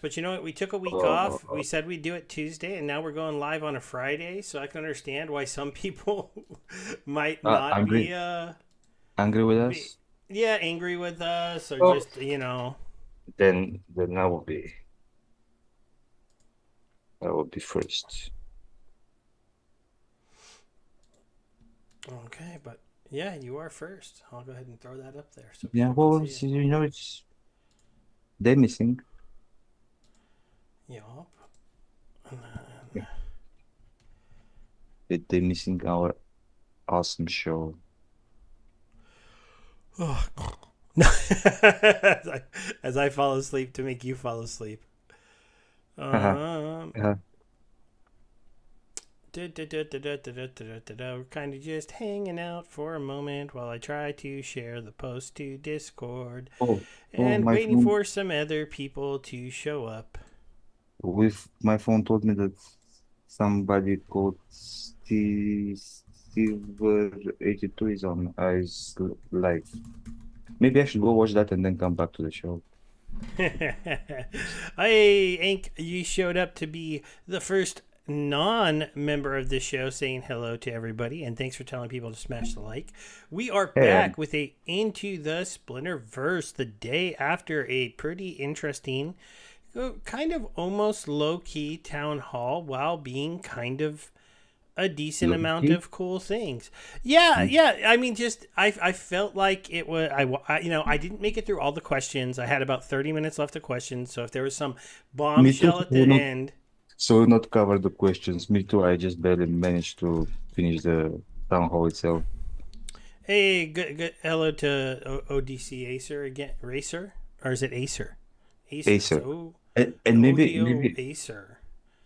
But you know what? We took a week off. We Uh, said we'd do it Tuesday, and now we're going live on a Friday. So I can understand why some people might not angry, angry with be, us? yeah, angry with us, or Oh, just then I will be first. okay. But yeah, you are first. I'll go ahead and throw that up there so Yeah, people can well, see it. it's they're missing. Yup. Yeah, they're missing our awesome show. As I fall asleep to make you fall asleep. Haha, Um, yeah. We're kind of just hanging out for a moment while I try to share the post to Discord Oh, oh, and my waiting phone for some other people to show up. with my phone told me that somebody called Steve 82 is on is live. Maybe I should go watch that and then come back to the show. Hey, Hank, you showed up to be the first non-member of this show saying hello to everybody, and thanks for telling people to smash the like. We are Hey, back with a Into the Splinterverse the day after a pretty interesting, kind of almost low-key town hall while being kind of a decent amount Loki. of cool things. Yeah, yeah. I mean, just I felt like it was I didn't make it through all the questions. I had about 30 minutes left of questions. So if there was some Me too. bombshell at the end, So we'll not cover the questions. Me too. I just barely managed to finish the town hall itself. hey, good hello to ODC Acer again, Racer, or is it Acer? Acer. It's Acer. O And maybe ODO maybe Acer.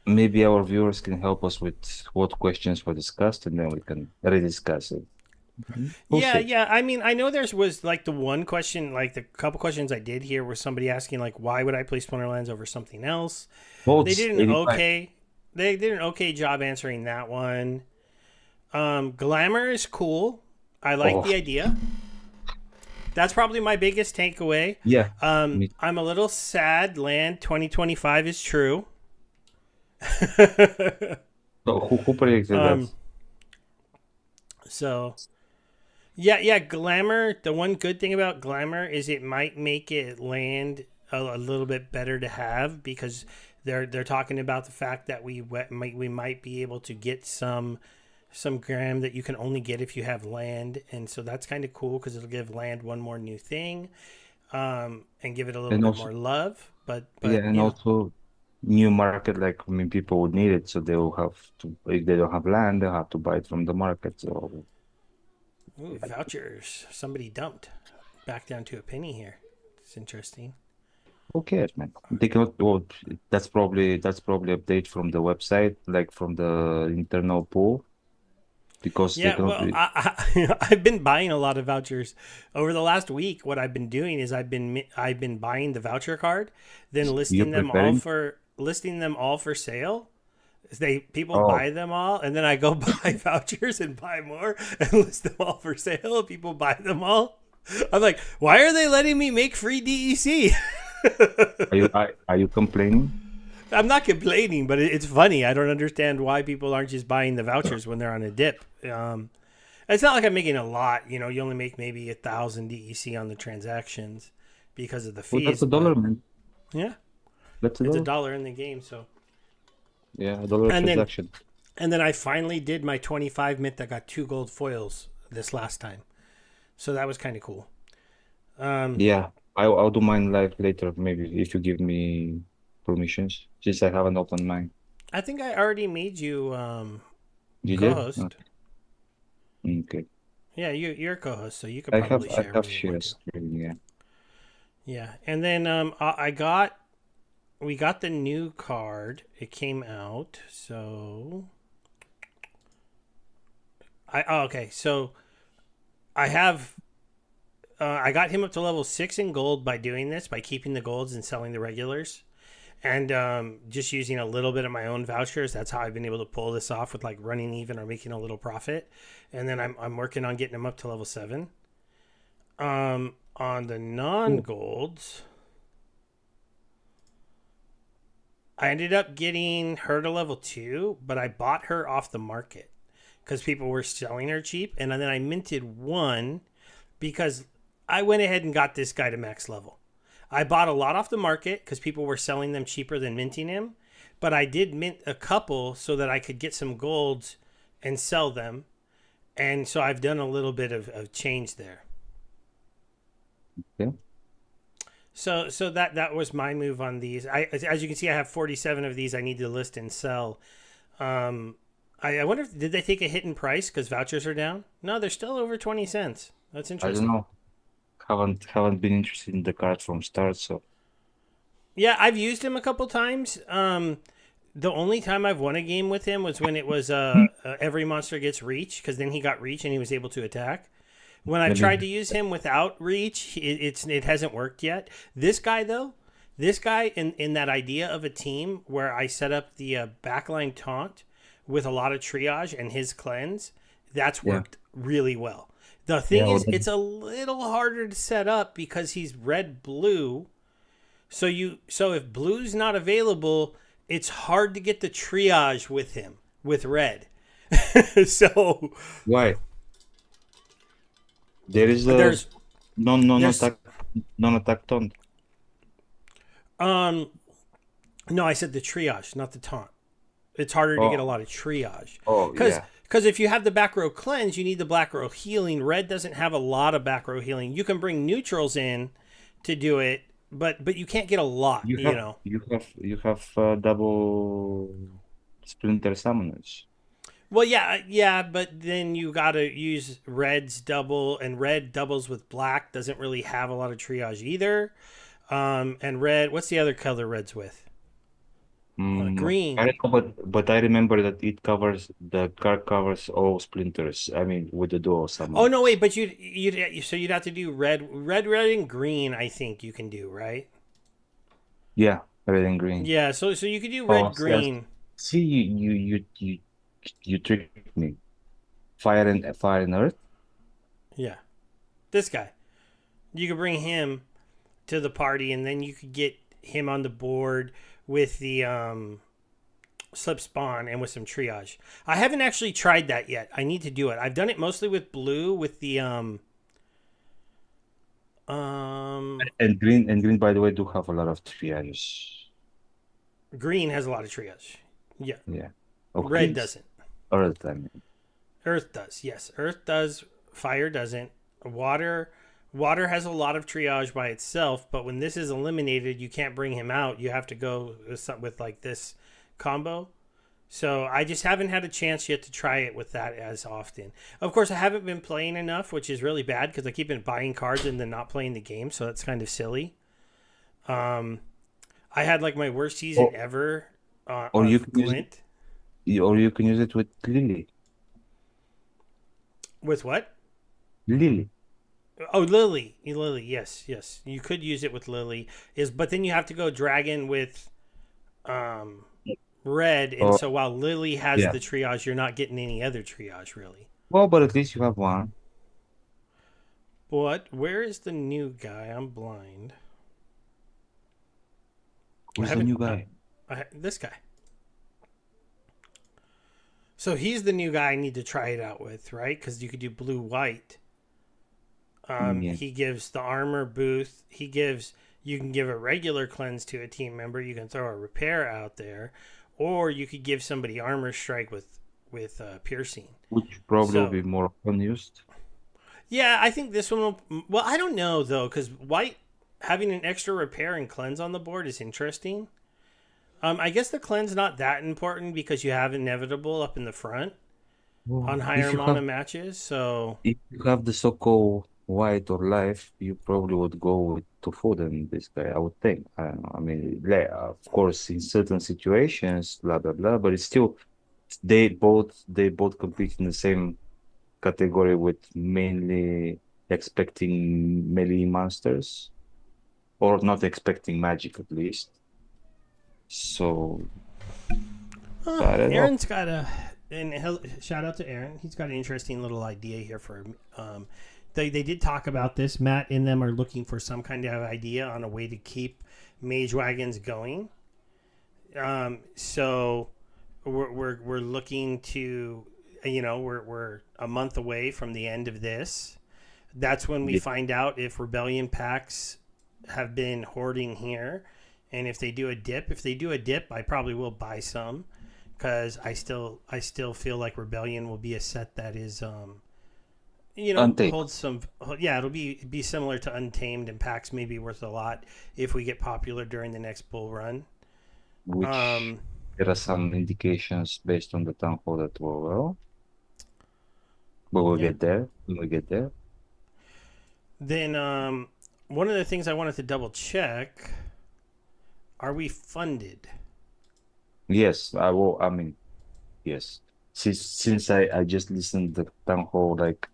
maybe our viewers can help us with what questions were discussed, and then we can rediscuss it. We'll Yeah, see. yeah. I mean, I know there's was like the one question, like the couple questions I did here was somebody asking like, why would I play Splinterlands over something else? They Votes did an 85. okay. They did an okay job answering that one. Glamour is cool. I like Oh, the idea. That's probably my biggest takeaway. yeah. Me. I'm a little sad. Land 2025 is true. So who predicted that? um, so yeah, yeah. Glamour. The one good thing about Glamour is it might make it land a little bit better to have because they're talking about the fact that we might be able to get some gram that you can only get if you have land, and so that's kind of cool because it'll give land one more new thing, and give it a little And bit also, more love. But yeah, but and you know, also new market. Like I mean, people would need it, so they will have to. If they don't have land, they'll have to buy it from the market. So ooh, vouchers. Somebody dumped back down to a penny here. It's interesting. who cares, man? They cannot. Well, that's probably update from the website, like from the internal pool, because they Yeah, cannot well, be. I've been buying a lot of vouchers over the last week. What I've been doing is I've been buying the voucher card, then You're preparing. listing them all for sale. They people Oh, buy them all, and then I go buy vouchers and buy more and list them all for sale. People buy them all. I'm like, why are they letting me make free DEC? are you complaining? I'm not complaining, but it's funny. I don't understand why people aren't just buying the vouchers when they're on a dip. It's not like I'm making a lot. You only make maybe 1,000 DEC on the transactions because of the Well, that's fees. a dollar, But man. yeah, That's a it's a dollar. dollar in the game. So Yeah, a dollar and then transaction. and then I finally did my 25 mint that got 2 gold foils this last time. So that was kind of cool. Um, Yeah, I'll do mine live later, maybe if you give me permissions, since I haven't opened mine. I think I already made you You did? co-host. Okay. Yeah, you're a co-host, so you could I have probably I share have when you want to. shares screen, yeah. Yeah, and then we got the new card. It came out, so okay. So I have I got him up to level 6 in gold by doing this, by keeping the golds and selling the regulars, and just using a little bit of my own vouchers. That's how I've been able to pull this off with like running even or making a little profit. And then I'm working on getting him up to level 7. On the non Cool. golds. I ended up getting her to level 2, but I bought her off the market because people were selling her cheap. And then I minted one because I went ahead and got this guy to max level. I bought a lot off the market because people were selling them cheaper than minting him. But I did mint a couple so that I could get some golds and sell them. And so I've done a little bit of change there. Yeah. So that was my move on these. As you can see, I have 47 of these I need to list and sell. I wonder if did they take a hit in price because vouchers are down? No, they're still over 20 cents. That's I don't interesting. know. Haven't been interested in the card from start, so Yeah, I've used him a couple times. The only time I've won a game with him was when it was every monster gets reach because then he got reach and he was able to attack. When I've tried maybe to use him without reach, it hasn't worked yet. This guy though, this guy in that idea of a team where I set up the backline taunt with a lot of triage and his cleanse, that's yeah. worked really well. The Yeah, thing is, it's a little harder to set up because he's red blue. So if blue's not available, it's hard to get the triage with him with red. So why? There is a there's non there's attack taunt. um no, I said the triage, not the taunt. It's harder to get a Oh, lot of triage oh because yeah. if you have the back row cleanse, you need the black row healing. Red doesn't have a lot of back row healing. You can bring neutrals in to do it, but you can't get a lot. You You have know. double splinter summoners. Well, yeah, but then you got to use red's double, and red doubles with black doesn't really have a lot of triage either. And red, what's the other color red's with? I Green. don't know, but I remember that the card covers all splinters. I mean, with the dual Oh summon. no, wait, but you'd have to do red, and green. I think you can do right. Yeah, red and green. Yeah, so you could do Oh, red, yes. green. See, you tricked me. Fire and earth. Yeah, this guy. You could bring him to the party, and then you could get him on the board with the slip spawn and with some triage. I haven't actually tried that yet. I need to do it. I've done it mostly with blue with the um And green, by the way, do have a lot of triage. green has a lot of triage. Yeah, Yeah. Oh, red please. doesn't. Earth, I mean. Earth does. Yes, Earth does. Fire doesn't. Water has a lot of triage by itself, but when this is eliminated, you can't bring him out. You have to go with like this combo. So I just haven't had a chance yet to try it with that as often. Of course, I haven't been playing enough, which is really bad because I keep buying cards and then not playing the game. So that's kind of silly. Um, I had like my worst season Or ever or you of can use Glint. or you can use it with Lily. With what? Lily. Oh, Lily. Lily, yes, yes. You could use it with Lily. But then you have to go dragon with um red, and Oh, so while Lily has yeah. the triage, you're not getting any other triage really. Well, but at least you have one. But where is the new guy? I'm blind. I Who's the haven't new guy? this guy. So he's the new guy I need to try it out with, right? Because you could do blue white. Yeah. He gives the armor boost. You can give a regular cleanse to a team member. You can throw a repair out there, or you could give somebody armor strike with piercing. Which probably will So be more often used. yeah, I think this one will. Well, I don't know though, because white having an extra repair and cleanse on the board is interesting. I guess the cleanse not that important because you have inevitable up in the front Well, on higher mana matches. So if you have the so-called white or life, you probably would go with Tofu than this guy, I would think. I don't know. I mean, of course, in certain situations, blah blah blah, but it's still they both compete in the same category with mainly expecting melee monsters or not expecting magic at least. So I don't know. Aaron's got shout out to Aaron. He's got an interesting little idea here for. They did talk about this. Matt and them are looking for some kind of idea on a way to keep mage wagons going. So we're looking to, we're a month away from the end of this. That's when we Yeah. find out if rebellion packs have been hoarding here, and if they do a dip. If they do a dip, I probably will buy some because I still feel like rebellion will be a set that is Untamed, holds some. Yeah, it'll be similar to Untamed, and packs may be worth a lot if we get popular during the next bull run. which Um, there are some indications based on the town hall that were well, but we'll yeah. get there. We'll get there. Then one of the things I wanted to double check: are we funded? Yes, I will. I mean, yes. Since I just listened to the town hall like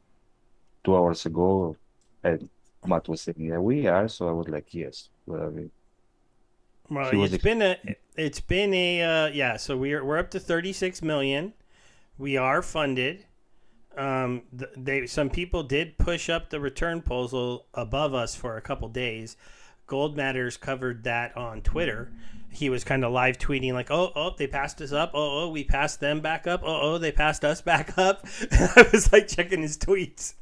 2 hours ago, and Matt was saying, "Yeah, we are." So I was like, "Yes." Well, I mean, Well, he was it's been a yeah. So we're up to 36 million. We are funded. They some people did push up the return proposal above us for a couple days. Gold Matters covered that on Twitter. He was kind of live tweeting like, "Oh, they passed us up. Oh, we passed them back up. Oh, they passed us back up." And I was like checking his tweets.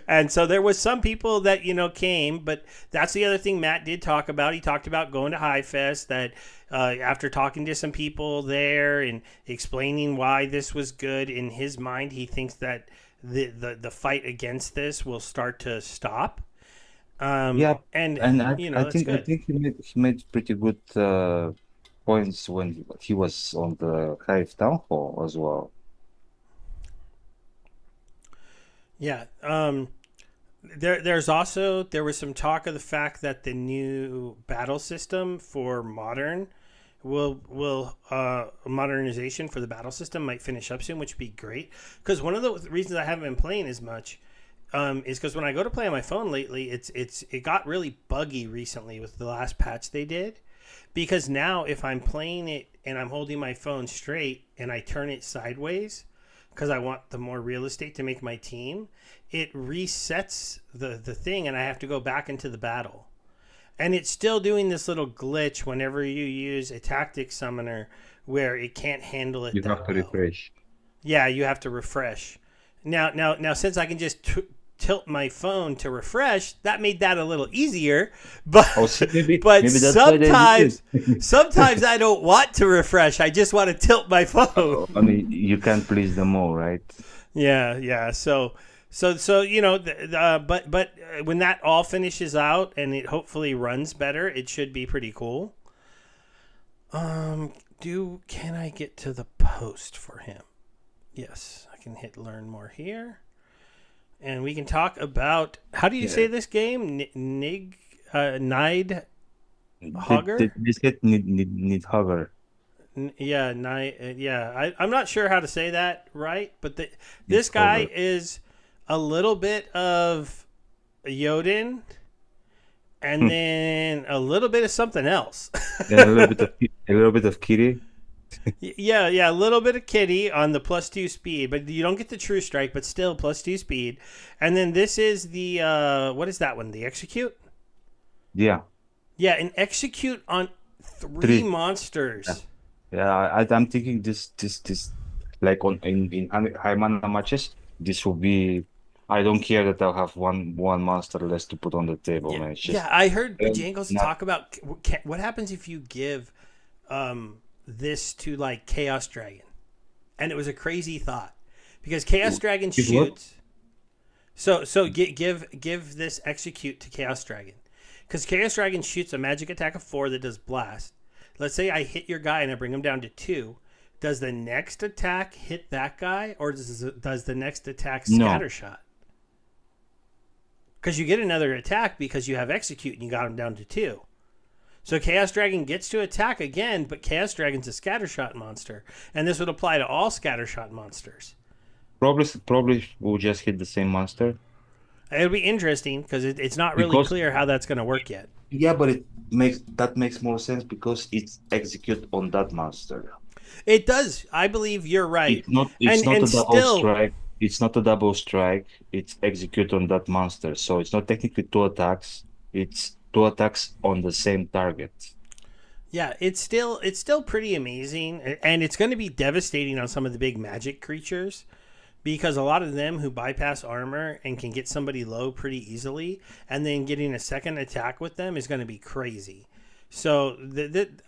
And so there was some people that came, but that's the other thing Matt did talk about. He talked about going to High Fest. That after talking to some people there and explaining why this was good in his mind, he thinks that the fight against this will start to stop. yeah, And and I that's think I good. think he made pretty good points when he was on the Hive Town Hall as well. Yeah. There was some talk of the fact that the new battle system for modern will modernization for the battle system might finish up soon, which would be great. Because one of the reasons I haven't been playing as much is because when I go to play on my phone lately, it got really buggy recently with the last patch they did. Because now if I'm playing it and I'm holding my phone straight and I turn it sideways because I want the more real estate to make my team, it resets the thing and I have to go back into the battle. And it's still doing this little glitch whenever you use a tactic summoner where it can't handle it You have that to well. refresh. Yeah, you have to refresh. Now, since I can just tilt my phone to refresh, that made that a little easier. But Oh, see, but maybe that's why they did sometimes it. sometimes I don't want to refresh. I just want to tilt my phone. I mean, you can't please them all, right? Yeah. So but when that all finishes out and it hopefully runs better, it should be pretty cool. Do can I get to the post for him? Yes, I can hit learn more here, and we can talk about how do you say Yeah. this game? Nide Did Hogger? this get need hover? Yeah, yeah. I'm not sure how to say that right, but Need this guy hover. is a little bit of Yoden and Hmm. then a little bit of something else. And a little bit of Kitty. Yeah, a little bit of Kitty on the +2 speed, but you don't get the True Strike, but still +2 speed. And then this is the what is that one? The Execute? Yeah, Yeah, an Execute on three three. Yeah, monsters. yeah. I'm thinking this like in high mana matches. This will be. I don't care that I'll have one monster less to put on the table, Yeah, man. It's yeah. just I heard Bajangles not. talk about what happens if you give this to like Chaos Dragon, and it was a crazy thought because Chaos Dragon Give what? shoots. Give this Execute to Chaos Dragon, because Chaos Dragon shoots a magic attack of 4 that does blast. Let's say I hit your guy and I bring him down to 2. Does the next attack hit that guy, or does the next attack No. scatter shot? Because you get another attack because you have Execute and you got him down to 2. So Chaos Dragon gets to attack again, but Chaos Dragon's a scattershot monster, and this would apply to all scattershot monsters. Probably we'll just hit the same monster It'll be interesting because it's not really because clear how that's going to work yet. yeah, but that makes more sense because it's execute on that monster. It does. I believe you're right, It's not and a double still, strike. It's not a double strike. It's execute on that monster. So it's not technically two attacks. It's two attacks on the same target. Yeah, it's still pretty amazing, and it's going to be devastating on some of the big magic creatures because a lot of them who bypass armor and can get somebody low pretty easily, and then getting a second attack with them is going to be crazy. So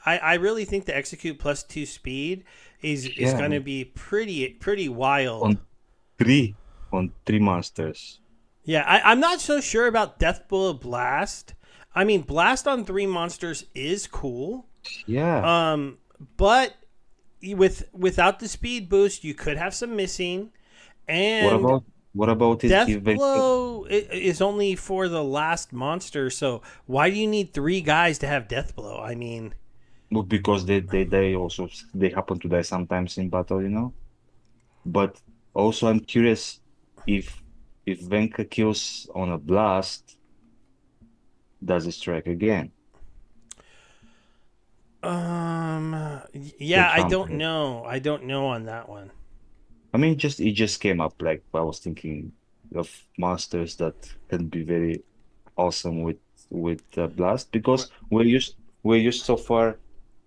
I really think the execute plus two speed is Yeah, going to be pretty wild. on three on three monsters. Yeah, I'm not so sure about Death Blow Blast. I mean, Blast on three monsters is cool, Yeah. um, but without the speed boost, you could have some missing. What And about what about it Death if they Blow is only for the last monster, so why do you need three guys to have Death Blow? I mean, well, because they also they happen to die sometimes in battle, you know? But also I'm curious if Venka kills on a blast, does it strike again? The yeah, I don't trumpet. know. I don't know on that one. I mean, just it just came up like I was thinking of monsters that can be very awesome with blast because we're used so far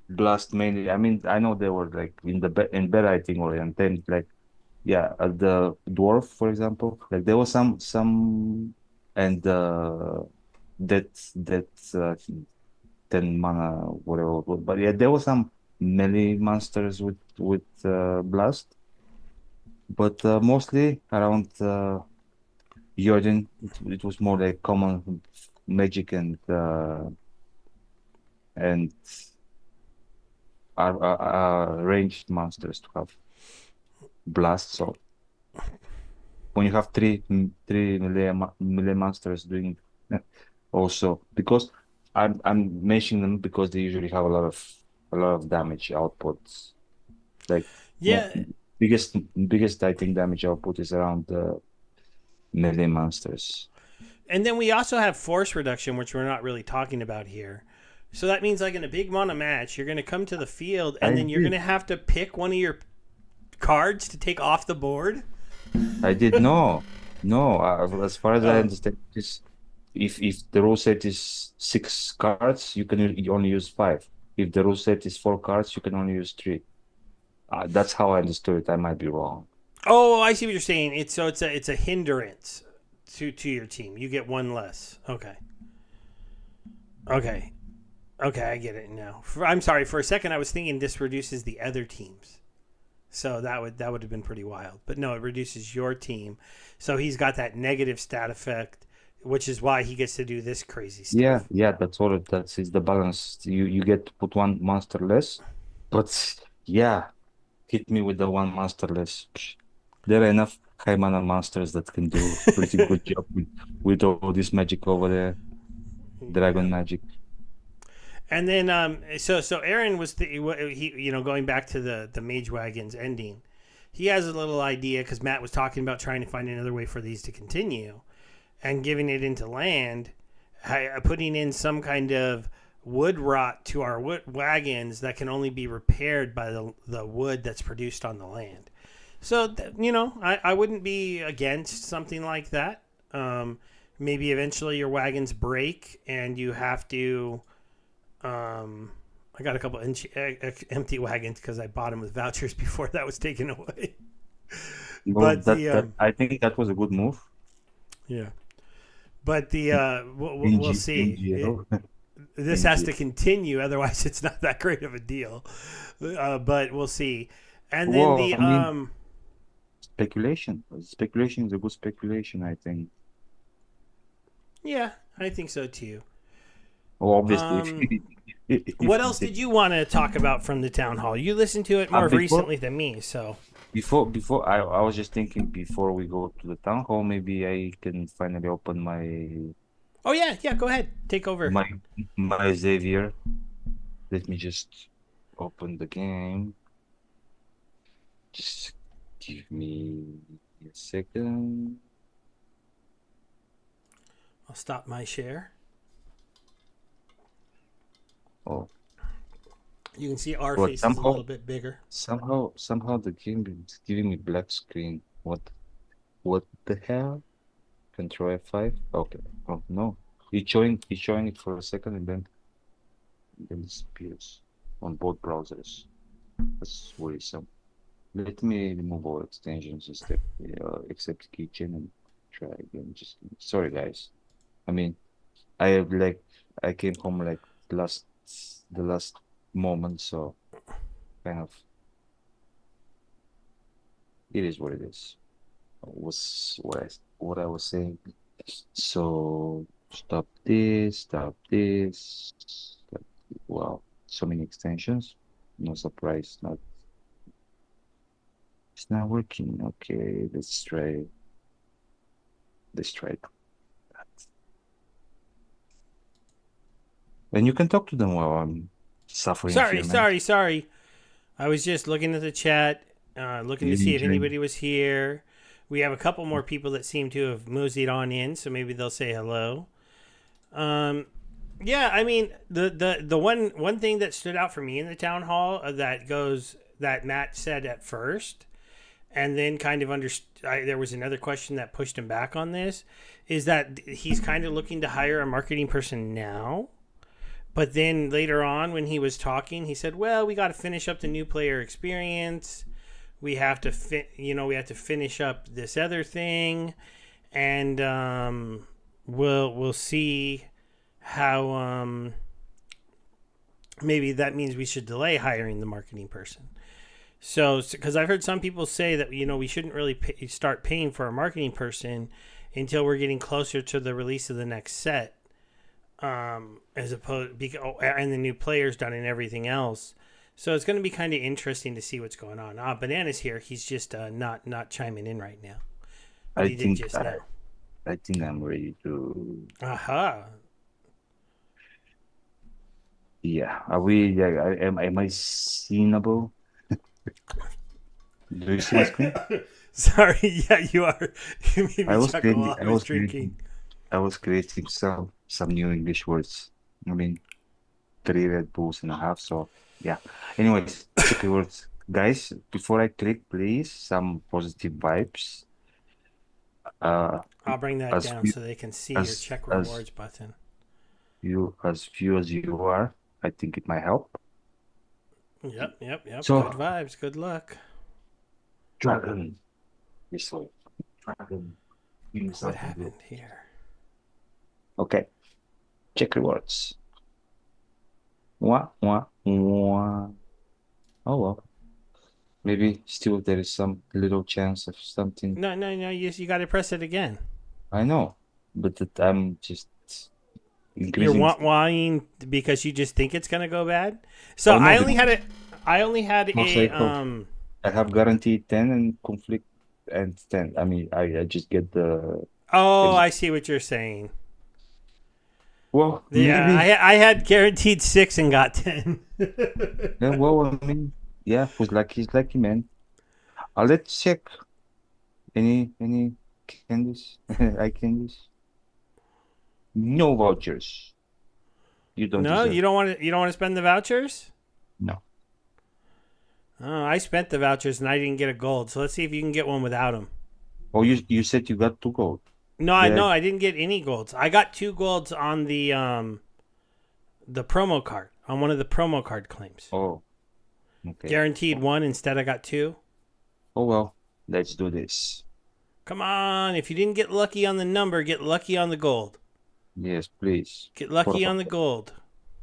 blast mainly. I mean, I know they were like in the in bed I think or in 10 like yeah, the dwarf for example, like there was some and that 10 mana whatever it was. But yeah, there was some melee monsters with blast, but mostly around Jordan it was more like common magic and ranged monsters to have blast. So when you have three melee monsters doing also because I'm mentioning them because they usually have a lot of damage outputs. Like mo Yeah, biggest I think damage output is around the melee monsters. and then we also have force reduction, which we're not really talking about here. So that means, like in a big mono match, you're going to come to the field, I and then you're going did to have to pick one of your cards to take off the board. I did no. As far as I Oh, understand, this if the rule set is 6 cards, you only use 5. If the rule set is 4 cards, you can only use 3. That's how I understood it. I might be wrong. oh, I see what you're saying. It's a hindrance to your team. You get one less. Okay, okay, okay. I get it now. I'm sorry. For a second, I was thinking this reduces the other teams. So that would have been pretty wild. But no, it reduces your team. So he's got that negative stat effect, which is why he gets to do this crazy Yeah, stuff. yeah, that's all that is the balance. You get to put one monster less, but yeah, hit me with the one monster less. Psh, there are enough high mana monsters that can do pretty good job with all this magic over there, Yeah. dragon magic. And then so Aaron was he going back to the Mage Wagons ending. He has a little idea because Matt was talking about trying to find another way for these to continue and giving it into land, putting in some kind of wood rot to our wood wagons that can only be repaired by the wood that's produced on the land. So I wouldn't be against something like that. Maybe eventually your wagons break and you have to. I got a couple empty wagons because I bought them with vouchers before that was taken away. Well, But that the that I think that was a good move. yeah, but the we'll see. NGL, This has to NGL. continue, otherwise it's not that great of a deal. But we'll see. And then Well, the I mean, speculation. Speculation is a good speculation, I think. yeah, I think so too. Well, obviously, if Um, if what else did you want to talk about from the town hall? You listened to it more before recently than me, so. before I was just thinking before we go to the town hall, maybe I can finally open Oh yeah, yeah. Go ahead, take over. my my Xavier. Let me just open the game. Just give me a second. I'll stop my share. Oh, You can see our but faces a little bit bigger. somehow the game is giving me black screen. What the hell? Control F5. Okay. Oh no. He's showing it for a second and then it disappears. on both browsers. That's worrisome. Let me remove all extensions instead, except kitchen and try again. Just sorry, guys. I mean, I have like I came home like last the last moment, so kind of it is what it is. Was what I was saying. So stop this, stop this. Stop. Wow, so many extensions. No surprise, not it's not working. Okay, let's try that. And you can talk to them while I'm suffering Sorry, here, man. sorry, sorry. I was just looking at the chat, looking to You see if enjoy. anybody was here. We have a couple more people that seem to have moseyed on in, so maybe they'll say hello. Um, yeah, I mean the one thing that stood out for me in the town hall that Matt said at first, and then kind of there was another question that pushed him back on this, is that he's kind of looking to hire a marketing person now. But then later on, when he was talking, he said, "Well, we got to finish up the new player experience. We have to we have to finish up this other thing, and we'll see how maybe that means we should delay hiring the marketing person." So, because I've heard some people say that we shouldn't really start paying for a marketing person until we're getting closer to the release of the next set, as opposed and the new players done and everything else. So it's going to be kind of interesting to see what's going on. Banana's here. He's just not chiming in right now, but I he did think just I, now. I think I'm ready to. Aha. Yeah, are we? Yeah, am I seenable? Do you see my screen? Sorry. Yeah, you are. You made I me was chuckle creating. while I was drinking. I was creating some new English words. I mean, 3 Red Bulls and a half. So yeah. Anyways, check your words, guys. Before I click, please some positive vibes. Uh, I'll bring that as down few so they can see your as check as rewards button. few as you are, I think it might help. Yep, yep, yep. Good So vibes. Good luck. dragon, this way. Dragon, give me What something good. happened here? Okay, check rewards. Wah, wah, wah. Oh well. Maybe still there is some little chance of something. No, no, no. You got to press it again. I know, but I'm just You're increasing. whining because you just think it's gonna go bad. So Oh no, I only because had a, I only had a I have guaranteed 10 and conflict and 10. I mean, I just get the. Oh, ex- I see what you're saying. Well, Yeah, maybe. I had guaranteed 6 and got 10. Yeah, well, I mean, yeah, who's lucky is lucky, man. Let's check any candies, eye candies. No vouchers. You don't No, deserve. you don't want to spend the vouchers. No. Oh, I spent the vouchers and I didn't get a gold. So let's see if you can get one without them. Oh, you said you got 2 gold. No, Yeah. I didn't get any golds. I got 2 golds on the promo card on one of the promo card claims. Oh, okay. Guaranteed 1, instead I got 2. Oh well, let's do this. Come on, if you didn't get lucky on the number, get lucky on the gold. Yes, please. Get Por lucky on the favor. gold.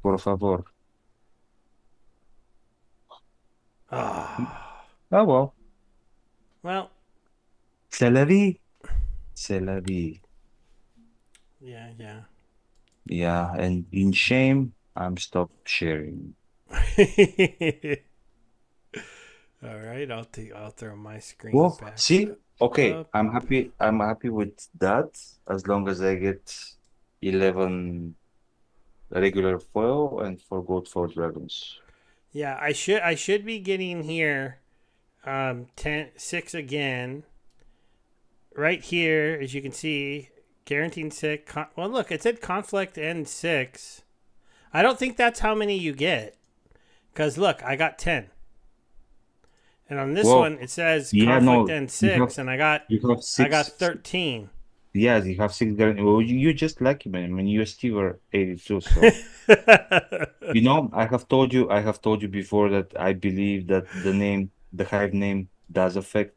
Por favor. Ah, Oh well. well, C'est la vie. C'est la vie. yeah, yeah. Yeah, and in shame, I'm stop sharing. All right, I'll throw my screen Well, back see, okay, up. I'm happy. I'm happy with that as long as I get 11 regular foil and 4 gold for dragons. Yeah, I should be getting here 6 again. Right here, as you can see, guaranteed 6. Well, look, it said conflict and 6. I don't think that's how many you get. Because look, I got 10. And on this Well, one, it says yeah, conflict no, and 6, and you have I got 6. 13. Yeah, you have six guaranteed. Well, you're just lucky, man. I mean, you're Stever 82, so I have told you before that I believe that the hive name does affect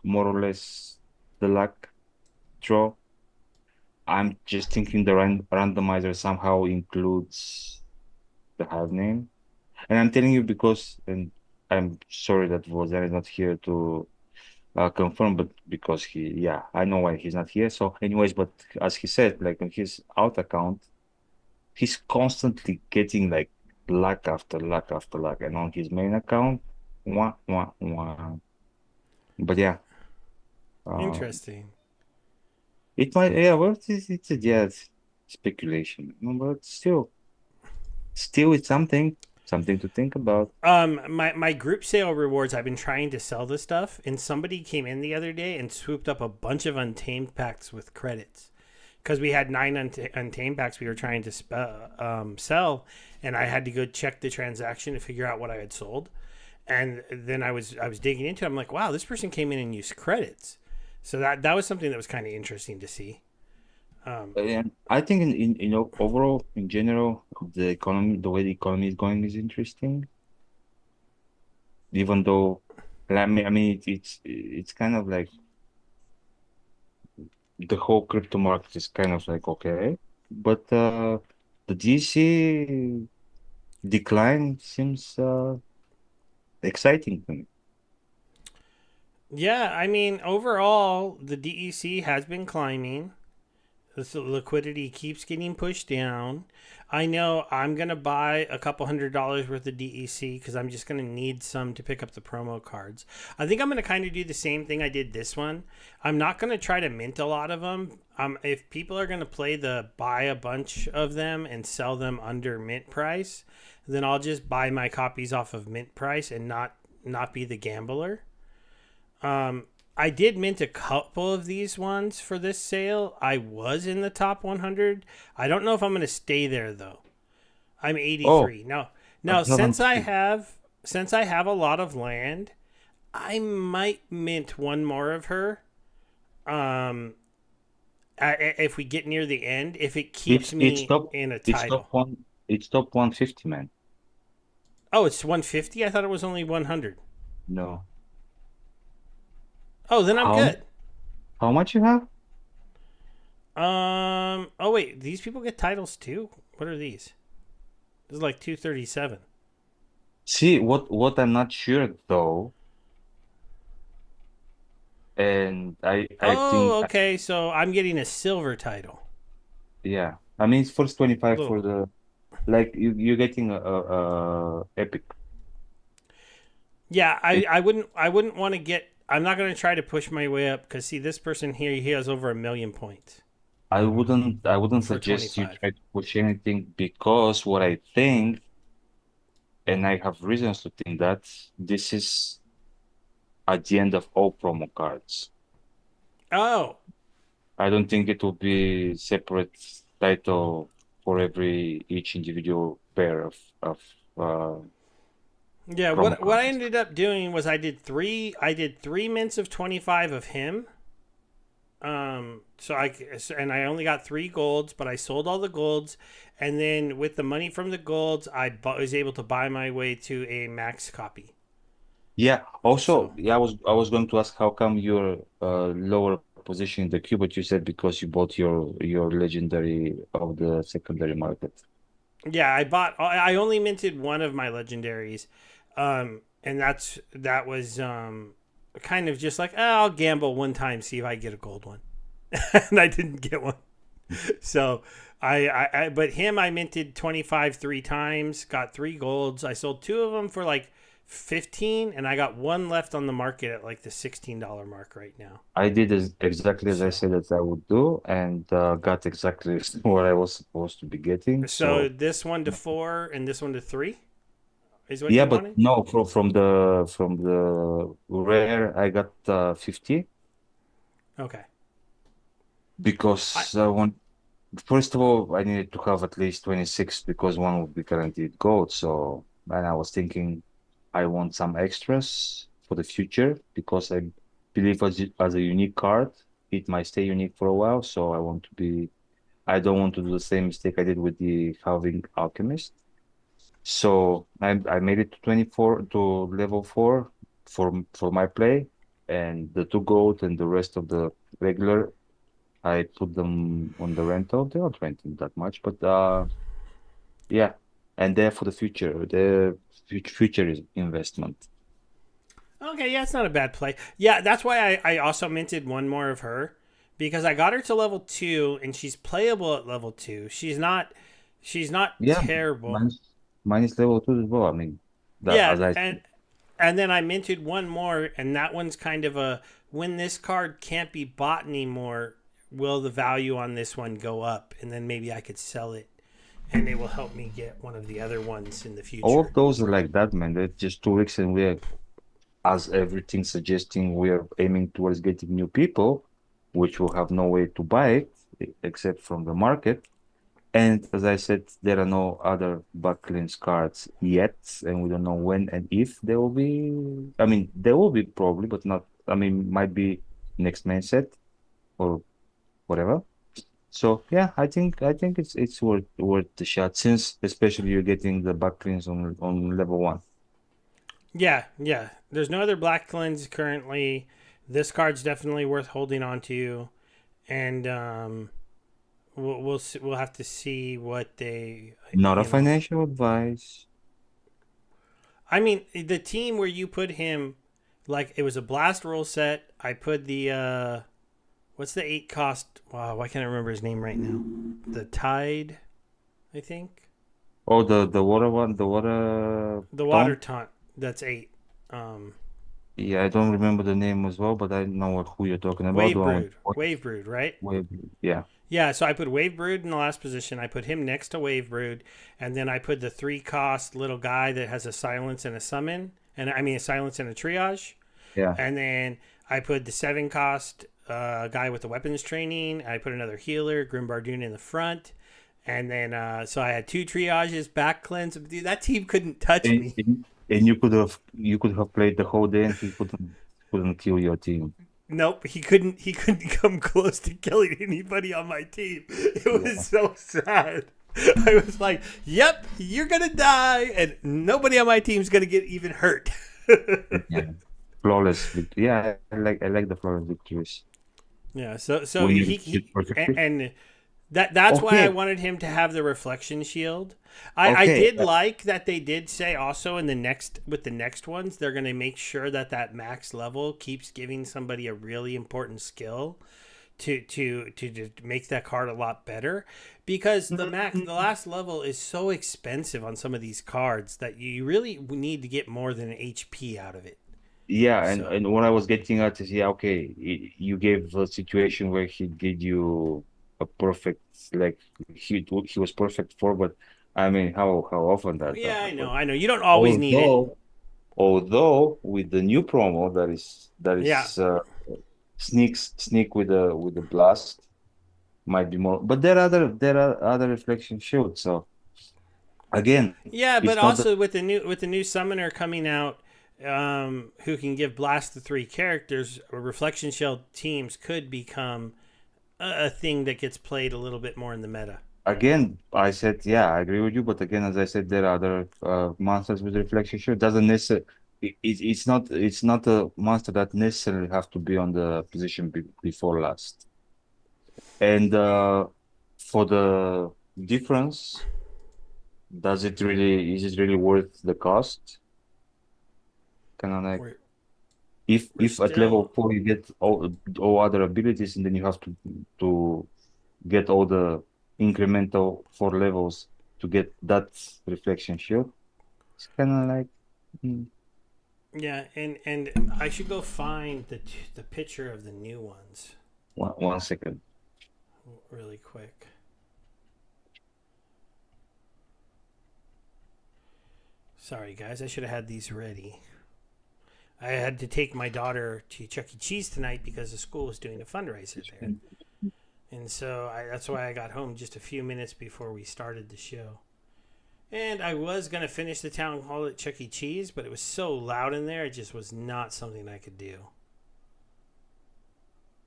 more or less the luck draw. I'm just thinking the randomizer somehow includes the hive name. And I'm telling you because, and I'm sorry that Vozer is not here to confirm, but because yeah, I know why he's not here. So, anyways, but as he said, like on his out account, he's constantly getting like luck after luck after luck, and on his main account, wah wah wah. But yeah, uh, Interesting. it might, yeah, well, it's a yeah, it's speculation, but still, it's something to think about. My group sale rewards. I've been trying to sell this stuff, and somebody came in the other day and swooped up a bunch of untamed packs with credits because we had nine untamed packs we were trying to sell, and I had to go check the transaction to figure out what I had sold, and then I was digging into it. I'm like, wow, this person came in and used credits, so that was something that was kind of interesting to see. Um, And I think overall, in general, the way the economy is going is interesting. Even though, I mean, it's kind of like the whole crypto market is kind of like okay, but the DC decline seems exciting to me. yeah, I mean, overall, the DEC has been climbing. The liquidity keeps getting pushed down. I know I'm gonna buy a couple $100 worth of DEC because I'm just gonna need some to pick up the promo cards. I think I'm gonna kind of do the same thing I did this one. I'm not gonna try to mint a lot of them. If people are gonna play the buy a bunch of them and sell them under mint price, then I'll just buy my copies off of mint price and not be the gambler. Um, I did mint a couple of these ones for this sale. I was in the top 100. I don't know if I'm going to stay there though. I'm Oh, 83. I Now haven't seen. since I have a lot of land, I might mint one more of her. Um if we get near the end, if it keeps It's me top. in a It's top title. one. It's top 150, man. Oh, it's 150? I thought it was only 100. No. Oh, then I'm How good. how much you have? Oh wait, these people get titles too? What are these? This is like 237. See, what I'm not sure though, and I think Oh, okay. So I'm getting a silver title. yeah. I mean, it's first 25 for Little. the like you're getting a epic. Yeah, It, I wouldn't want to get. I'm not going to try to push my way up because see, this person here, he has over 1,000,000 points I wouldn't for suggest you 25. try to push anything because what I think, and I have reasons to think that this is at the end of all promo cards. Oh, I don't think it will be separate title for each individual pair of uh, yeah. promo What I cards. ended up doing was I did three mints of 25 of him. And I only got three golds, but I sold all the golds, and then with the money from the golds, was able to buy my way to a max copy. Yeah. So Also, yeah, I was going to ask how come you're lower position in the queue, but you said because you bought your legendary of the secondary market. yeah, I only minted one of my legendaries, and that was kind of just like I'll gamble one time, see if I get a gold one, and I didn't get one. So but him I minted 25 three times, got three golds. I sold two of them for like 15, and I got one left on the market at like the $16 mark right now. I did exactly as I So said that I would do, and got exactly what I was supposed to be getting. so So this one to four and this one to three is what yeah, you but wanted. no, from the rare I got 50 Okay. I because first of all I needed to have at least 26 because one would be guaranteed gold. So and I was thinking I want some extras for the future because I believe as a unique card it might stay unique for a while. So I don't want to do the same mistake I did with the Halving Alchemist. So I made it to 24 to level 4 for my play, and the two gold and the rest of the regular I put them on the rental. They're not renting that much, but yeah, and they're for the future. The future is investment. Okay, yeah, it's not a bad play. Yeah, that's why I also minted one more of her because I got her to level 2 and she's playable at level 2. She's not Yeah, terrible. mine is level 2 as well. I mean, that Yeah, as I and then I minted one more and that one's kind of a when this card can't be bought anymore, will the value on this one go up and then maybe I could sell it and it will help me get one of the other ones in the all future. of those are like that, man. They're just 2 weeks, and we're as everything suggesting we're aiming towards getting new people, which will have no way to buy it except from the market. And as I said, there are no other backlink cards yet, and we don't know when and if there will be. I mean, there will be probably, but not. I mean, might be next main set or whatever. So yeah, I think it's worth the shot since especially you're getting the backlinks on level 1. Yeah, yeah. There's no other black cleanse currently. This card's definitely worth holding on to, and we'll have to see what they Not a you know. financial advice. I mean, the team where you put him, like it was a blast roll set. I put the what's the 8 cost? Wow, why can't I remember his name right now? The Tide, I think. Oh, the water one, the water The water taunt. taunt. That's 8. Um, Yeah, I don't remember the name as well, but I know who you're talking about. The Wave one with Brood. Wave Brood, right? wave. Yeah, Yeah, so I put Wave Brood in the last position. I put him next to Wave Brood, and then I put the 3 cost little guy that has a silence and a summon, and I mean a silence and a triage. yeah. And then I put the 7 cost guy with the weapons training. I put another healer, Grim Bardoon in the front, and then so I had 2 triages, back cleanse. Dude, that team couldn't touch And, me. and and you could have played the whole day, and he couldn't kill your team. Nope, he couldn't come close to killing anybody on my team. It was Yeah, so sad. I was like, "Yep, you're gonna die, and nobody on my team's gonna get even hurt." yeah. Flawless victory. Yeah, I like the flawless victories Yeah, so when you he, execute he perfectly. and that's why I Okay, wanted him to have the reflection shield. I okay. did like that they did say also in the next with the next ones they're going to make sure that that max level keeps giving somebody a really important skill to make that card a lot better because the last level is so expensive on some of these cards that you really need to get more than an HP out of it. Yeah, and, So and what I was getting at is, yeah, okay, you gave a situation where he did you a perfect, like he was perfect for, but I mean, how often that yeah, happens? I know. You don't always need it. Although, although with the new promo that Yeah, is sneak with the blast might be more, but there are other reflection shields. So again, yeah, but it's not the also with the new summoner coming out, who can give blast to 3 characters, reflection shield teams could become a thing that gets played a little bit more in the meta. Again, I said, yeah, I agree with you. But again, as I said, there are other monsters with reflection shield. Doesn't necessarily. It's not a monster that necessarily have to be on the position before last. And for the difference, is it really worth the cost? Kind of like We're we're if at level still 4 you get all other abilities, and then you have to get all the incremental 4 levels to get that reflection shield. It's kind of like mm, yeah, and I should go find the picture of the new ones one second. really quick. Sorry guys, I should have had these ready. I had to take my daughter to Chuck E. Cheese tonight because the school was doing a fundraiser there. And so that's why I got home just a few minutes before we started the show. And I was going to finish the town hall at Chuck E. Cheese, but it was so loud in there, it just was not something I could do.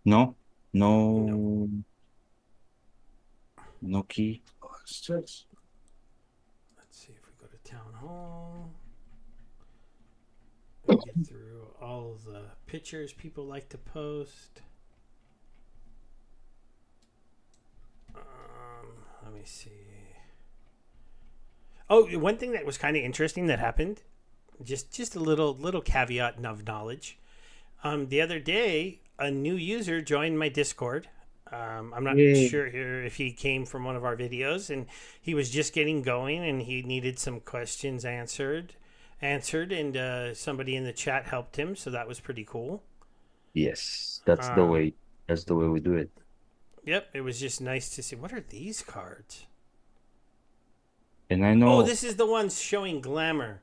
No? Nope. No, no key. Let's see if we go to town hall and get through all the pictures people like to post. Let me see. Oh, one thing that was kind of interesting that happened, just a little caveat of knowledge. The other day, a new user joined my Discord. I'm not Yay. sure here if he came from one of our videos, and he was just getting going, and he needed some questions answered, and somebody in the chat helped him, so that was pretty cool. Yes, that's the Um, way. That's the way we do it. yep, it was just nice to see. What are these cards? And I Oh, know, this is the ones showing glamour.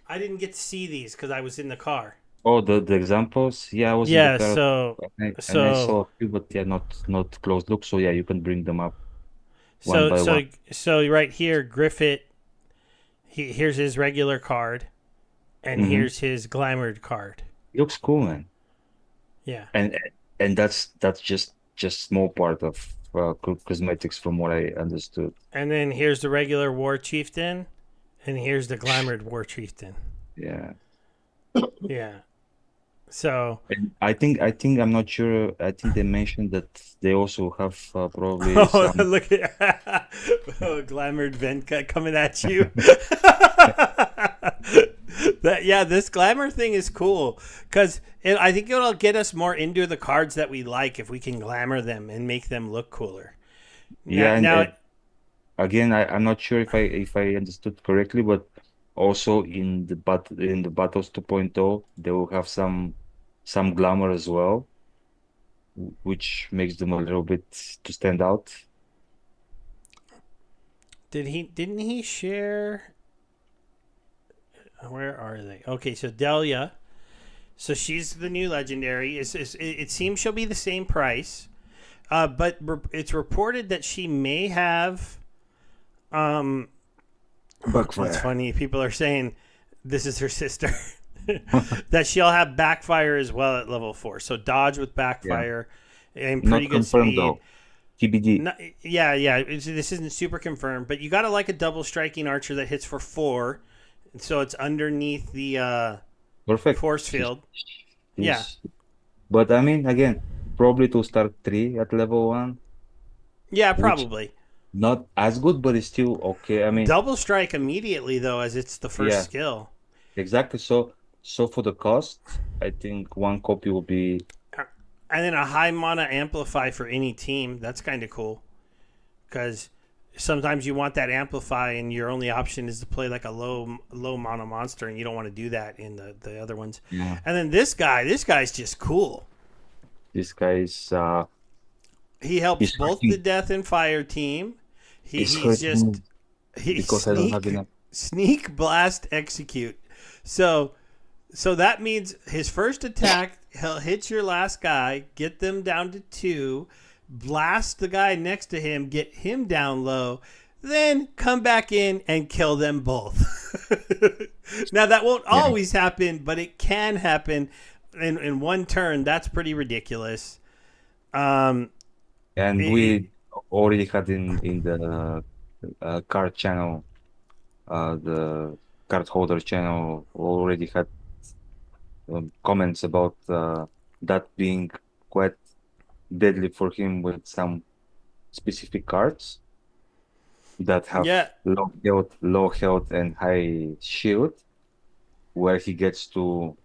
I didn't get to see these because I was in the car. oh, the examples. Yeah, I was in the Yeah, car, so and I so saw a few, but yeah, not close look. So yeah, you can bring them up one so by one. so so right here, Griffith. Here's his regular card, and Mm-hmm. here's his glamored card. Looks cool, man. Yeah, And that's just small part of cosmetics from what I understood. and then here's the regular war chieftain, and here's the glamored war chieftain. Yeah. Yeah. So And I think I'm not sure. I think they mentioned that they also have probably oh, some. look at oh, glamored Venka coming at you. That yeah, this glamour thing is cool because I think it'll get us more into the cards that we like if we can glamour them and make them look cooler. Now, Yeah, now and again, I'm not sure if I understood correctly, but also in the battles 2.0, they will have some glamour as well, which makes them a little bit to stand out. didn't he share? Where are they? Okay, so Delia. So she's the new legendary. It seems she'll be the same price, but it's reported that she may have. Um, it's Backfire. funny. People are saying this is her sister. That she'll have backfire as well at level 4. So dodge with Yeah, backfire and pretty not good confirmed speed. though. TBD. No, yeah, yeah. This isn't super confirmed, but you got to like a double striking archer that hits for 4. So it's underneath the Perfect. force field. Yeah, She's, but I mean, again, probably to start 3 at level 1, yeah, which probably. not as good, but it's still okay. I mean, Double strike immediately though, as it's the first yeah, skill, exactly. So for the cost, I think one copy will be and then a high mana amplify for any team. That's kind of cool because sometimes you want that amplify, and your only option is to play like a low mana monster, and you don't want to do that in the other ones. yeah. And then this guy's just cool. This guy He helps is both the hurting death and fire team. is He's hurting just me he because I don't have enough. sneak blast execute. So So that means his first attack, he'll hit your last guy, get them down to 2, blast the guy next to him, get him down low, then come back in and kill them both. Now, that won't Yeah. always happen, but it can happen in one turn. That's pretty ridiculous. Um, And it, we already had in the card channel, the card holder channel already had comments about that being quite deadly for him with some specific cards that have yeah, low health and high shield, where he gets to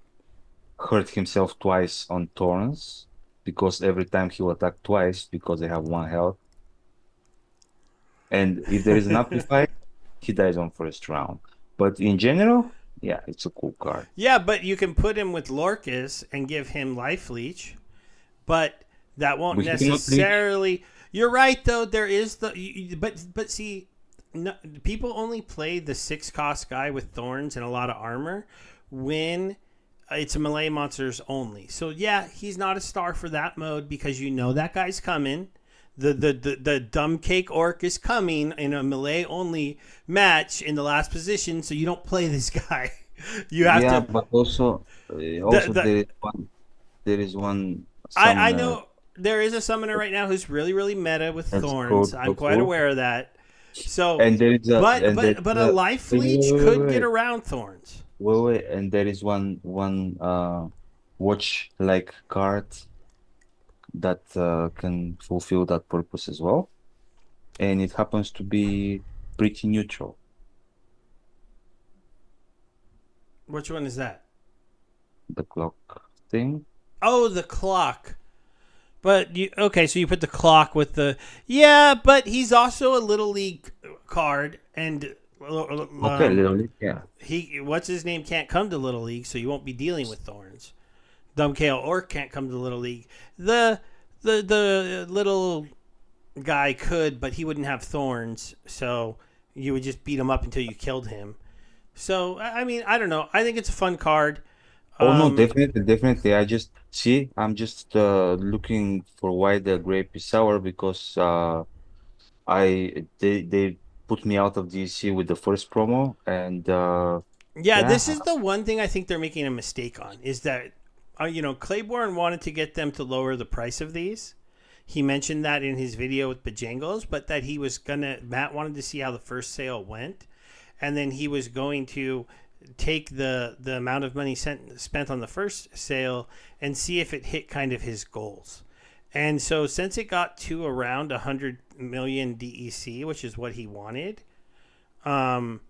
hurt himself twice on turns because every time he will attack twice because they have 1 health. And if there is an amplify, he dies on first round. But in general, yeah, it's a cool card. yeah, but you can put him with Lorcus and give him life leech, but that won't We cannot reach. necessarily. You're right, though. There is but see, no, people only play the 6 cost guy with thorns and a lot of armor when it's a melee monsters only. So yeah, he's not a star for that mode because you know that guy's coming. The dumb cake orc is coming in a melee only match in the last position, so you don't play this guy. You have Yeah, to but also the there is one I some know there is a summoner right now who's really really meta with That's thorns. cool. I'm So quite cool. aware of that. So, And there is a but and there but but is a a life wait, wait, leech wait, could wait, get wait, around thorns. wait, wait. And there is one watch like card that can fulfill that purpose as well. And it happens to be pretty neutral. Which one is that? The clock thing. Oh, the clock. But you okay? So you put the clock with the yeah, but he's also a little league card, and Okay, literally, yeah. he what's his name can't come to little league, so you won't be dealing with thorns. Dumbkale Orc can't come to little league. The the little guy could, but he wouldn't have thorns, so you would just beat him up until you killed him. So I mean, I don't know. I think it's a fun card. Oh no, Um, definitely, definitely. I just see, I'm just looking for why the grape is sour because they put me out of DC with the first promo and Yeah, this yeah. is the one thing I think they're making a mistake on is that, Claiborne wanted to get them to lower the price of these. He mentioned that in his video with Bajangles, but that he was Matt wanted to see how the first sale went, and then he was going to take the amount of money spent on the first sale and see if it hit kind of his goals. And so since it got to around 100 million DEC, which is what he wanted, um,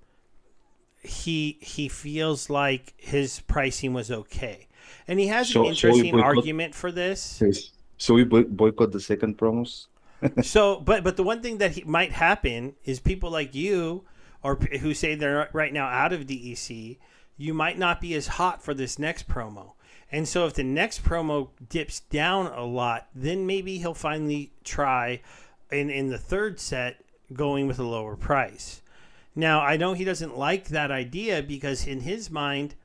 he feels like his pricing was okay, and he has an So we interesting boycott. argument for this. Yes. So we boycott the second promos. So, but the one thing that might happen is people like you, or who say they're right now out of DEC, you might not be as hot for this next promo. And so, if the next promo dips down a lot, then maybe he'll finally try in the third set going with a lower price. Now, I know he doesn't like that idea because in his mind,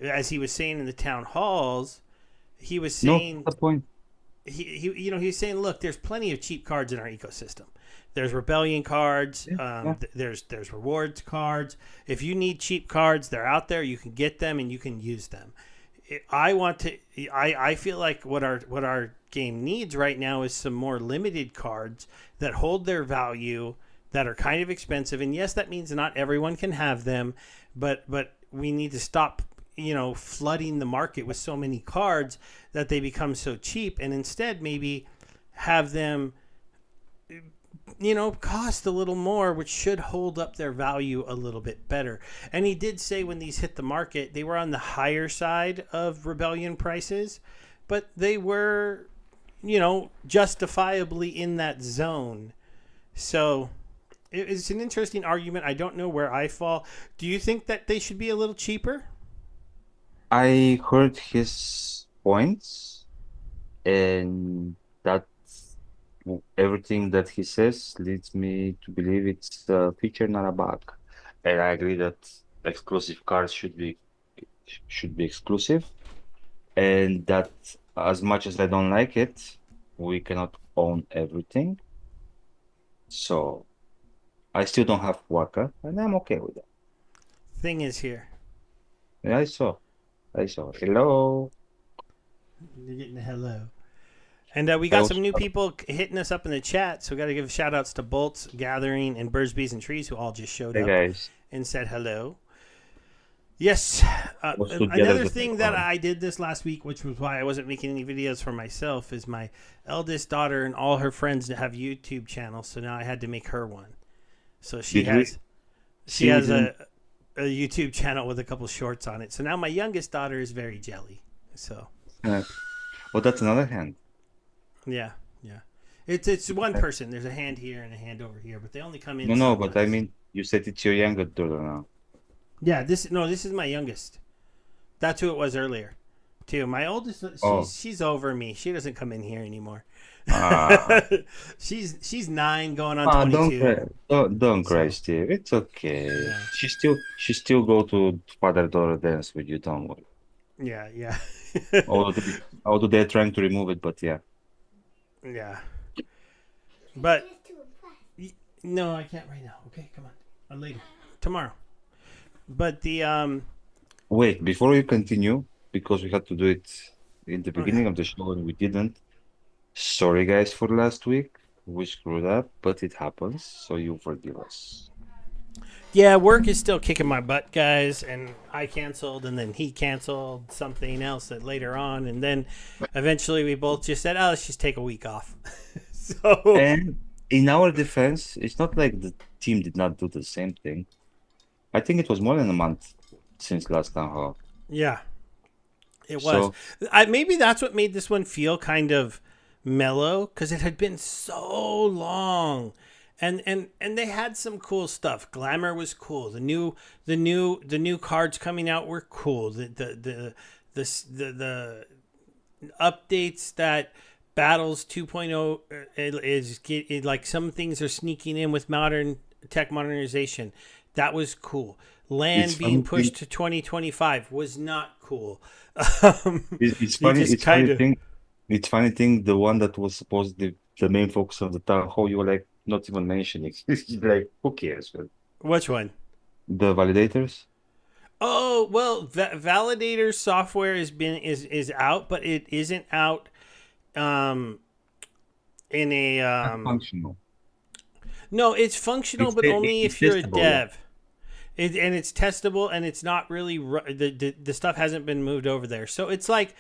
as he was saying in the town halls, he was No, saying the point. he was saying, look, there's plenty of cheap cards in our ecosystem. There's rebellion cards. Yeah, yeah. There's rewards cards. If you need cheap cards, they're out there. You can get them and you can use them. I want to. I feel like what our game needs right now is some more limited cards that hold their value, that are kind of expensive. And yes, that means not everyone can have them, but we need to stop flooding the market with so many cards that they become so cheap, and instead maybe have them cost a little more, which should hold up their value a little bit better. And he did say when these hit the market, they were on the higher side of rebellion prices, but they were justifiably in that zone. So it's an interesting argument. I don't know where I fall. Do you think that they should be a little cheaper? I heard his points, and that everything that he says leads me to believe it's a feature, not a bug. And I agree that exclusive cards should be exclusive, and that as much as I don't like it, we cannot own everything. So I still don't have Waka, and I'm okay with that. Thing is here. Yeah, I saw. Hello. You're getting a hello. And we I got also some new people hitting us up in the chat, so we got to give shout outs to Bolts, Gathering, and Birds, Bees, and Trees, who all just showed Hey up guys, and said hello. Yes. was together Another the thing that fun. I did this last week, which was why I wasn't making any videos for myself, is my eldest daughter and all her friends have YouTube channels, so now I had to make her one. So she Did we? has she See, we has didn't. a YouTube channel with a couple shorts on it. So now my youngest daughter is very jelly. So Uh, well, that's another hand. yeah, yeah. It's one person. There's a hand here and a hand over here, but they only come in No, no, but I sometimes. mean, you said it's your younger daughter now. Yeah, this is my youngest. That's who it was earlier, too. My oldest, Oh, she's over me. She doesn't come in here anymore. ah, she's 9, going on don't 22. cry, don't cry, So Steve. It's okay. yeah, She still go to father-daughter dance with you. Don't worry. yeah, yeah, Although they're trying to remove it, but yeah. yeah. But no, I can't right now. Okay, come on, later, tomorrow. But the Wait, before we continue, because we had to do it in the okay, beginning of the show and we didn't. Sorry, guys, for last week. We screwed up, but it happens, so you forgive us. Yeah, work is still kicking my butt, guys, and I canceled, and then he canceled something else that later on, and then eventually we both just said, "Oh, let's just take a week off." So And in our defense, it's not like the team did not do the same thing. I think it was more than a month since last town hall. yeah, it was. So Maybe that's what made this one feel kind of mellow because it had been so long. And they had some cool stuff. Glamour was cool. The new cards coming out were cool. The updates that Battles 2.0 like some things are sneaking in with modern tech modernization. That was cool. it's Land being funny pushed thing. to 2025 was not cool. It's They funny. just It's kind funny of thing. It's funny thing. The one that was supposedly the main focus of the town hall, you were like not even mentioning. It's like who cares? Well, which one? the validators. Oh well, validator software is out, but it isn't out um, in a Not functional. no. It's functional, but only It's if you're a testable, yeah. dev. And it's testable, and it's not really the stuff hasn't been moved over there. So it's like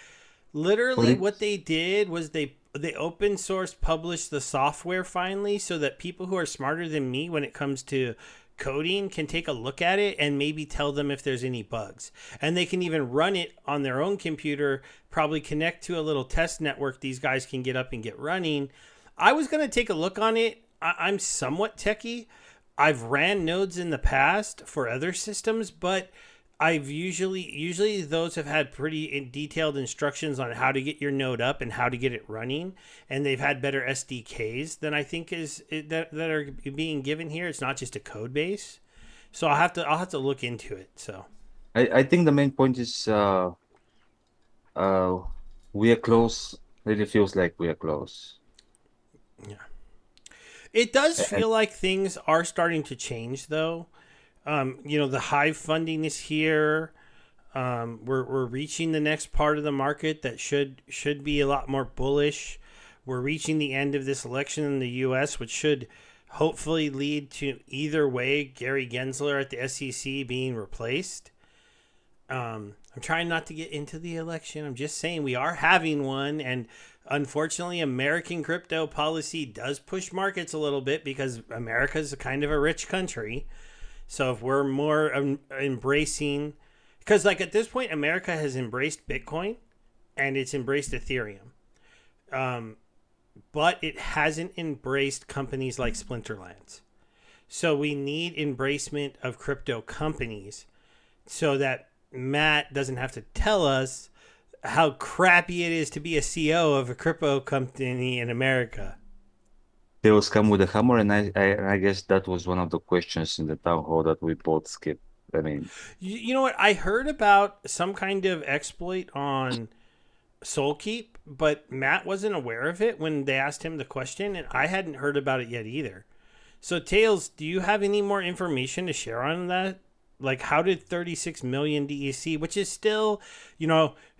But literally what it's they did was they open source published the software finally, so that people who are smarter than me when it comes to coding can take a look at it and maybe tell them if there's any bugs. And they can even run it on their own computer, probably connect to a little test network these guys can get up and get running. I was going to take a look on it. I'm somewhat techie. I've ran nodes in the past for other systems, but I've usually those have had pretty detailed instructions on how to get your node up and how to get it running, and they've had better SDKs than I think that are being given here. It's not just a code base, so I'll have to look into it. So I think the main point is uh we are close. Really feels like we are close. yeah, it does And feel like things are starting to change though. The Hive funding is here. We're reaching the next part of the market that should be a lot more bullish. We're reaching the end of this election in the U.S., which should hopefully lead to either way Gary Gensler at the SEC being replaced. I'm trying not to get into the election. I'm just saying we are having one, and unfortunately, American crypto policy does push markets a little bit because America's kind of a rich country. So if we're more embracing, because like at this point, America has embraced Bitcoin and it's embraced Ethereum, um, but it hasn't embraced companies like Splinterlands. So we need embracement of crypto companies so that Matt doesn't have to tell us how crappy it is to be a CEO of a crypto company in America. they was come with a hammer, and I guess that was one of the questions in the town hall that we both skipped. I mean, You know what? I heard about some kind of exploit on Soulkeep, but Matt wasn't aware of it when they asked him the question, and I hadn't heard about it yet either. So, Tails, do you have any more information to share on that? Like, how did 36 million DEC, which is still,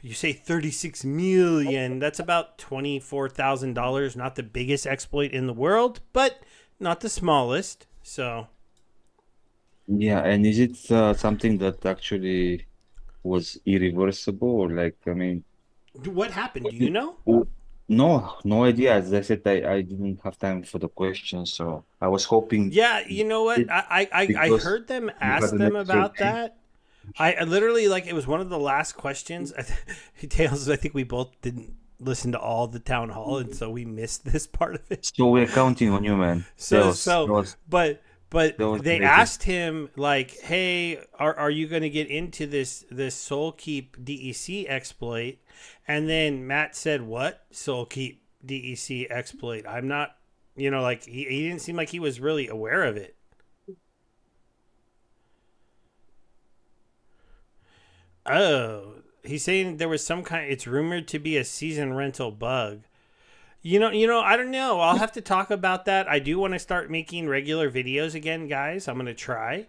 you say 36 million, that's about $24,000, not the biggest exploit in the world, but not the smallest. So, yeah, and is it something that actually was irreversible, or like, I mean, what happened? what Do you did- know? oh, no, no idea. As I said, I didn't have time for the question, so I was hoping Yeah, you know what? it I because heard them you had ask an them extra about day. that. I literally like it was one of the last questions. Tails, I think we both didn't listen to all the town hall, and so we missed this part of it. So we're counting on you, man. So so, but That was they amazing. asked him like, "Hey, are you going to get into this Soulkeep DEC exploit?" And then Matt said, "What Soulkeep DEC exploit? I'm not." Like he didn't seem like he was really aware of it. Oh, he's saying there was some kind. It's rumored to be a season rental bug. I don't know. I'll have to talk about that. I do want to start making regular videos again, guys. I'm gonna try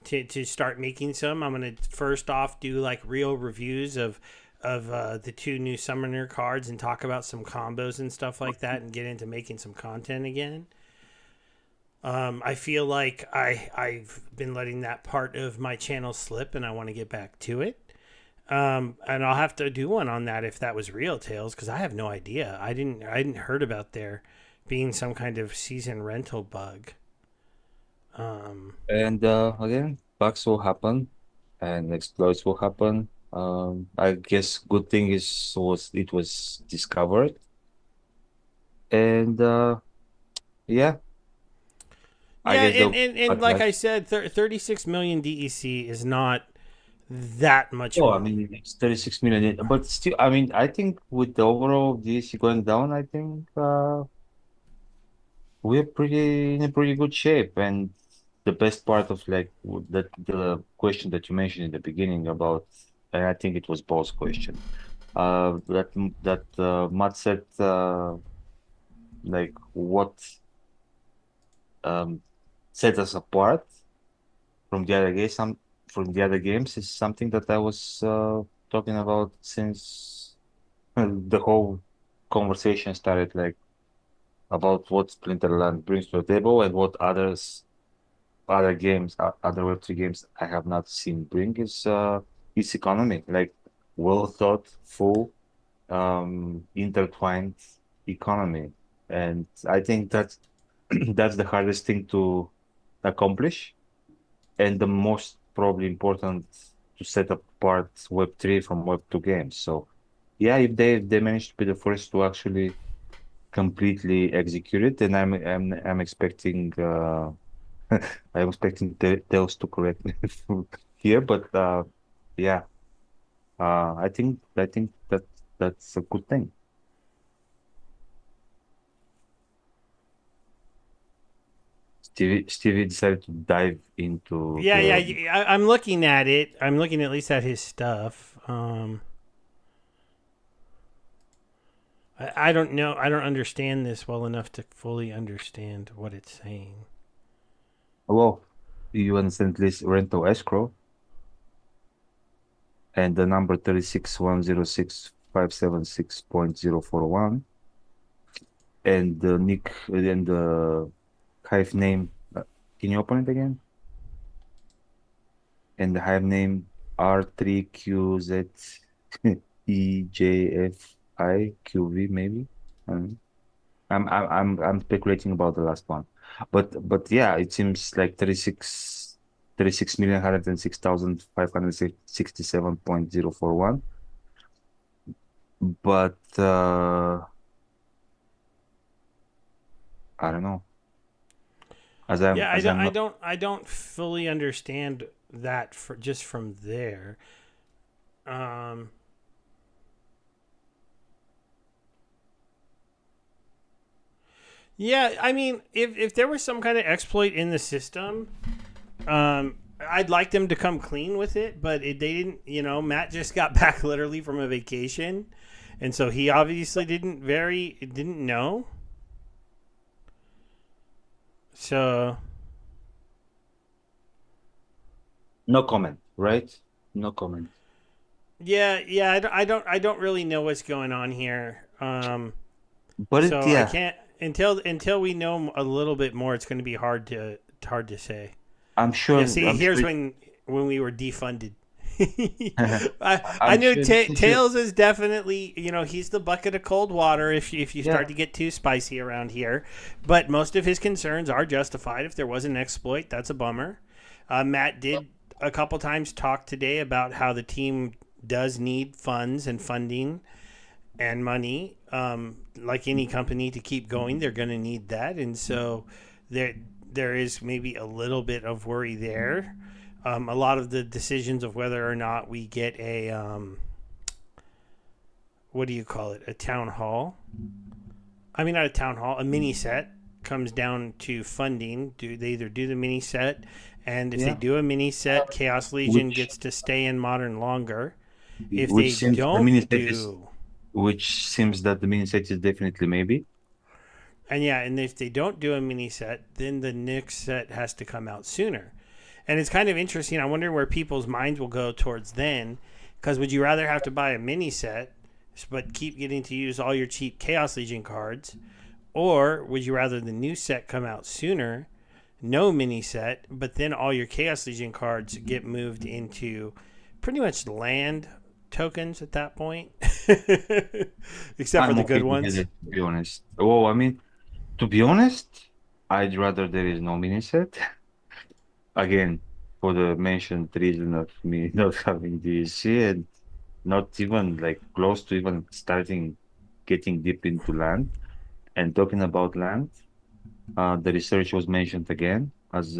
to start making some. I'm gonna first off do like real reviews of the two new summoner cards and talk about some combos and stuff like that and get into making some content again. I feel like I've been letting that part of my channel slip, and I want to get back to it. And I'll have to do one on that if that was real, Tails, because I have no idea. I didn't heard about there being some kind of season rental bug. Um, And again, bugs will happen and exploits will happen. I guess good thing is was it was discovered. And yeah, I yeah, guess the and like I advice. said, 36 million DEC is not that much Oh, I money. mean, it's 36 million, but still, I mean, I think with the overall DSC going down, I think we're pretty in a pretty good shape. And the best part of like that the question that you mentioned in the beginning about, and I think it was Paul's question, that Matt said, like what um set us apart from the other games, from the other games is something that I was talking about since the whole conversation started, like about what Splinterland brings to the table and what other games, other Web3 games I have not seen bring is its economy, like well thought, full, intertwined economy. And I think that's that's the hardest thing to accomplish and the most probably important to set apart Web3 from Web2 games. So yeah, if they manage to be the first to actually completely execute it, then I'm expecting I'm expecting Tails to correct me here, but yeah, I think that that's a good thing. Stevie decided to dive into Yeah, the. I'm looking at it. I'm looking at least at his stuff. I don't know. I don't understand this well enough to fully understand what it's saying. Well, you understand this rental escrow and the number 36106576.041 and the nick and the hive name. Can you open it again? And the hive name R3QZEJFIQV maybe. Um, I'm speculating about the last one, but yeah, it seems like 36,106,567.041. But I don't know. Yeah, As I'm not. I don't fully understand that for just from there. Um, yeah, I mean, if there was some kind of exploit in the system, I'd like them to come clean with it, but they didn't. You know, Matt just got back literally from a vacation, and so he obviously didn't know. So No comment, right? No comment. yeah, I don't really know what's going on here. But it, So I yeah, can't until we know a little bit more. It's going to be hard to say. I'm Yeah, sure. see, I'm here's sure. when we were defunded. I I'm knew sure this is your. Tails is definitely, he's the bucket of cold water if you start Yeah. to get too spicy around here. But most of his concerns are justified. If there was an exploit, that's a bummer. Matt did a couple times talk today about how the team does need funds and funding and money. Like any company to keep going, they're going to need that, and so there there is maybe a little bit of worry there. A lot of the decisions of whether or not we get a what do you call it, a town hall? I mean, not a town hall, a mini set comes down to funding. Do they either do the mini set, and if they Yeah. do a mini set, Chaos Legion Which gets to stay in Modern longer. If which they seems the don't mini set is do which seems that the mini set is definitely maybe. And yeah, and if they don't do a mini set, then the next set has to come out sooner. And it's kind of interesting. I wonder where people's minds will go towards then, Because would you rather have to buy a mini set, but keep getting to use all your cheap Chaos Legion cards, or would you rather the new set come out sooner, no mini set, but then all your Chaos Legion cards get moved into pretty much land tokens at that point, except for I'm the good okay with ones? it, to be honest. Oh, I mean, to be honest, I'd rather there is no mini set. Again, for the mentioned reason of me not having DLC and not even like close to even starting getting deep into land. And talking about land, the research was mentioned again as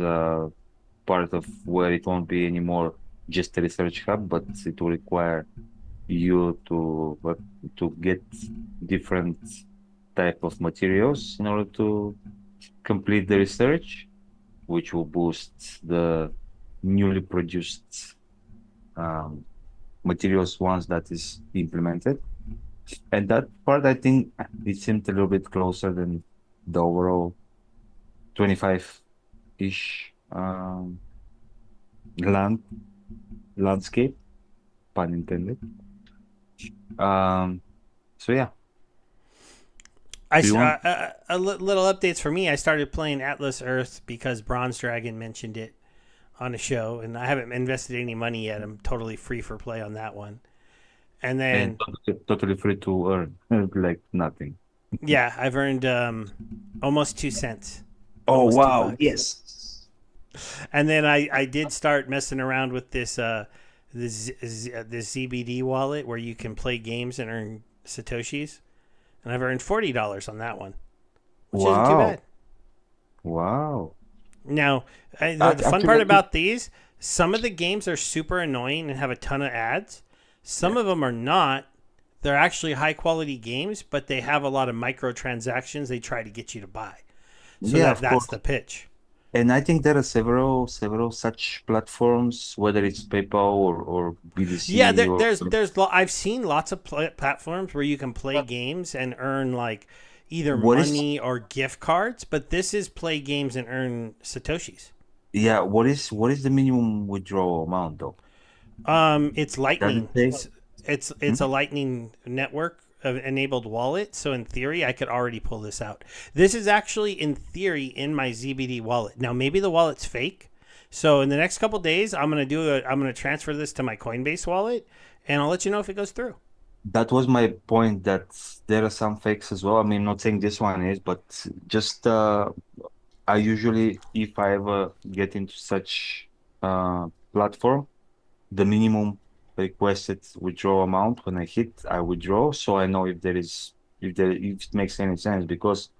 part of where it won't be anymore just a research hub, but it will require you to get different type of materials in order to complete the research, which will boost the newly produced um, materials once that is implemented. And that part, I think, it seemed a little bit closer than the overall 25-ish land landscape, pun intended. Um, so yeah, do you want? Little updates for me. I started playing Atlas Earth because Bronze Dragon mentioned it on a show, and I haven't invested any money yet. I'm totally free for play on that one. And And then, totally free to earn like nothing. yeah, I've earned almost 2 cents, Oh almost two wow, bucks. yes. And then I did start messing around with this ZBD wallet where you can play games and earn satoshis, and I've earned $40 on that one, which isn't too Wow, bad. wow. Now, the fun Actually, part I think, about these, some of the games are super annoying and have a ton of ads. Some yeah, of them are not. They're actually high quality games, but they have a lot of microtransactions they try to get you to buy. So yeah, of that's course. the pitch. And I think there are several such platforms, whether it's PayPal or Yeah, BDC or I've seen lots of platforms where you can play games and earn like either what is money or gift cards, but this is play games and earn satoshis. yeah, what is the minimum withdrawal amount though? It's Does it Lightning. say? It's a Lightning network enabled wallet. So in theory, I could already pull this out. This is actually in theory in my ZBD wallet. Now maybe the wallet's fake. So in the next couple days, I'm gonna transfer this to my Coinbase wallet, and I'll let you know if it goes through. That was my point that there are some fakes as well. I mean, not saying this one is, but just I usually, if I ever get into such platform, the minimum requested withdrawal amount when I hit, I withdraw, so I know if it makes any sense. Because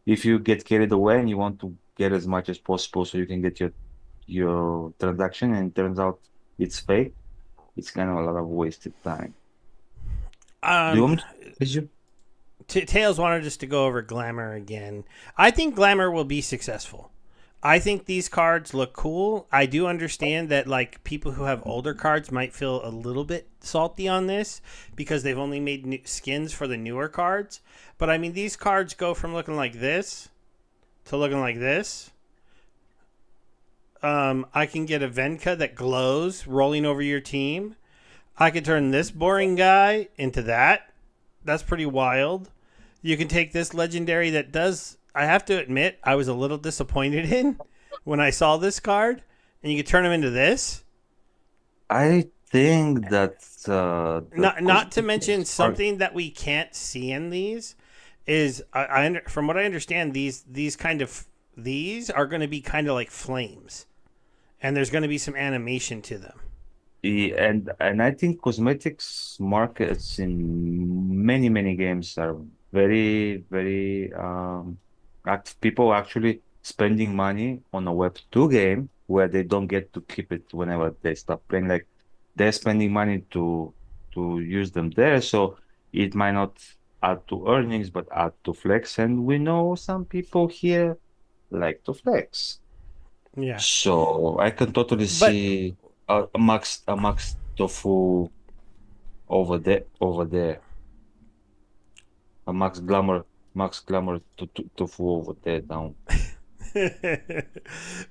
if you get carried away and you want to get as much as possible so you can get your transaction and it turns out it's fake, it's kind of a lot of wasted time. Do you want Um, me to message you? Tails wanted us to go over Glamour again. I think Glamour will be successful. I think these cards look cool. I do understand that like people who have older cards might feel a little bit salty on this because they've only made new skins for the newer cards. But I mean, these cards go from looking like this to looking like this. I can get a Venka that glows rolling over your team. I could turn this boring guy into that. That's pretty wild. You can take this legendary that does. I have to admit, I was a little disappointed in when I saw this card, and you can turn him into this. I think that the Not to mention cosmetics are, something that we can't see in these is from what I understand, these are going to be kind of like flames, and there's going to be some animation to them. and I think cosmetics markets in many games are very active. People actually spending money on a Web 2 game where they don't get to keep it whenever they stop playing. Like they're spending money to use them there, so it might not add to earnings but add to flex. And we know some people here like to flex. Yeah, So I can totally but see a Max Tofu over there, a Max Glamour Tofu over there down.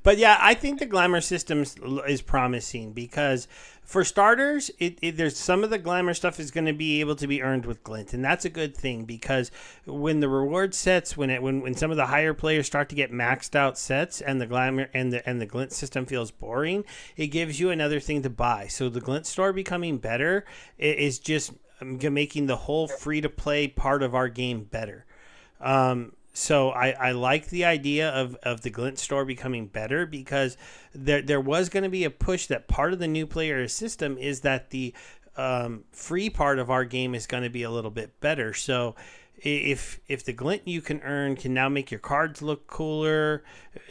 But yeah, I think the glamour system is promising because, for starters, there's some of the glamour stuff is going to be able to be earned with glint, and that's a good thing because when the reward sets, when some of the higher players start to get maxed out sets, and the glamour and the glint system feels boring, it gives you another thing to buy. So the glint store becoming better is just making the whole free to play part of our game better. So I like the idea of the Glint store becoming better because there was going to be a push that part of the new player system is that the free part of our game is going to be a little bit better. So if the glint you can earn can now make your cards look cooler,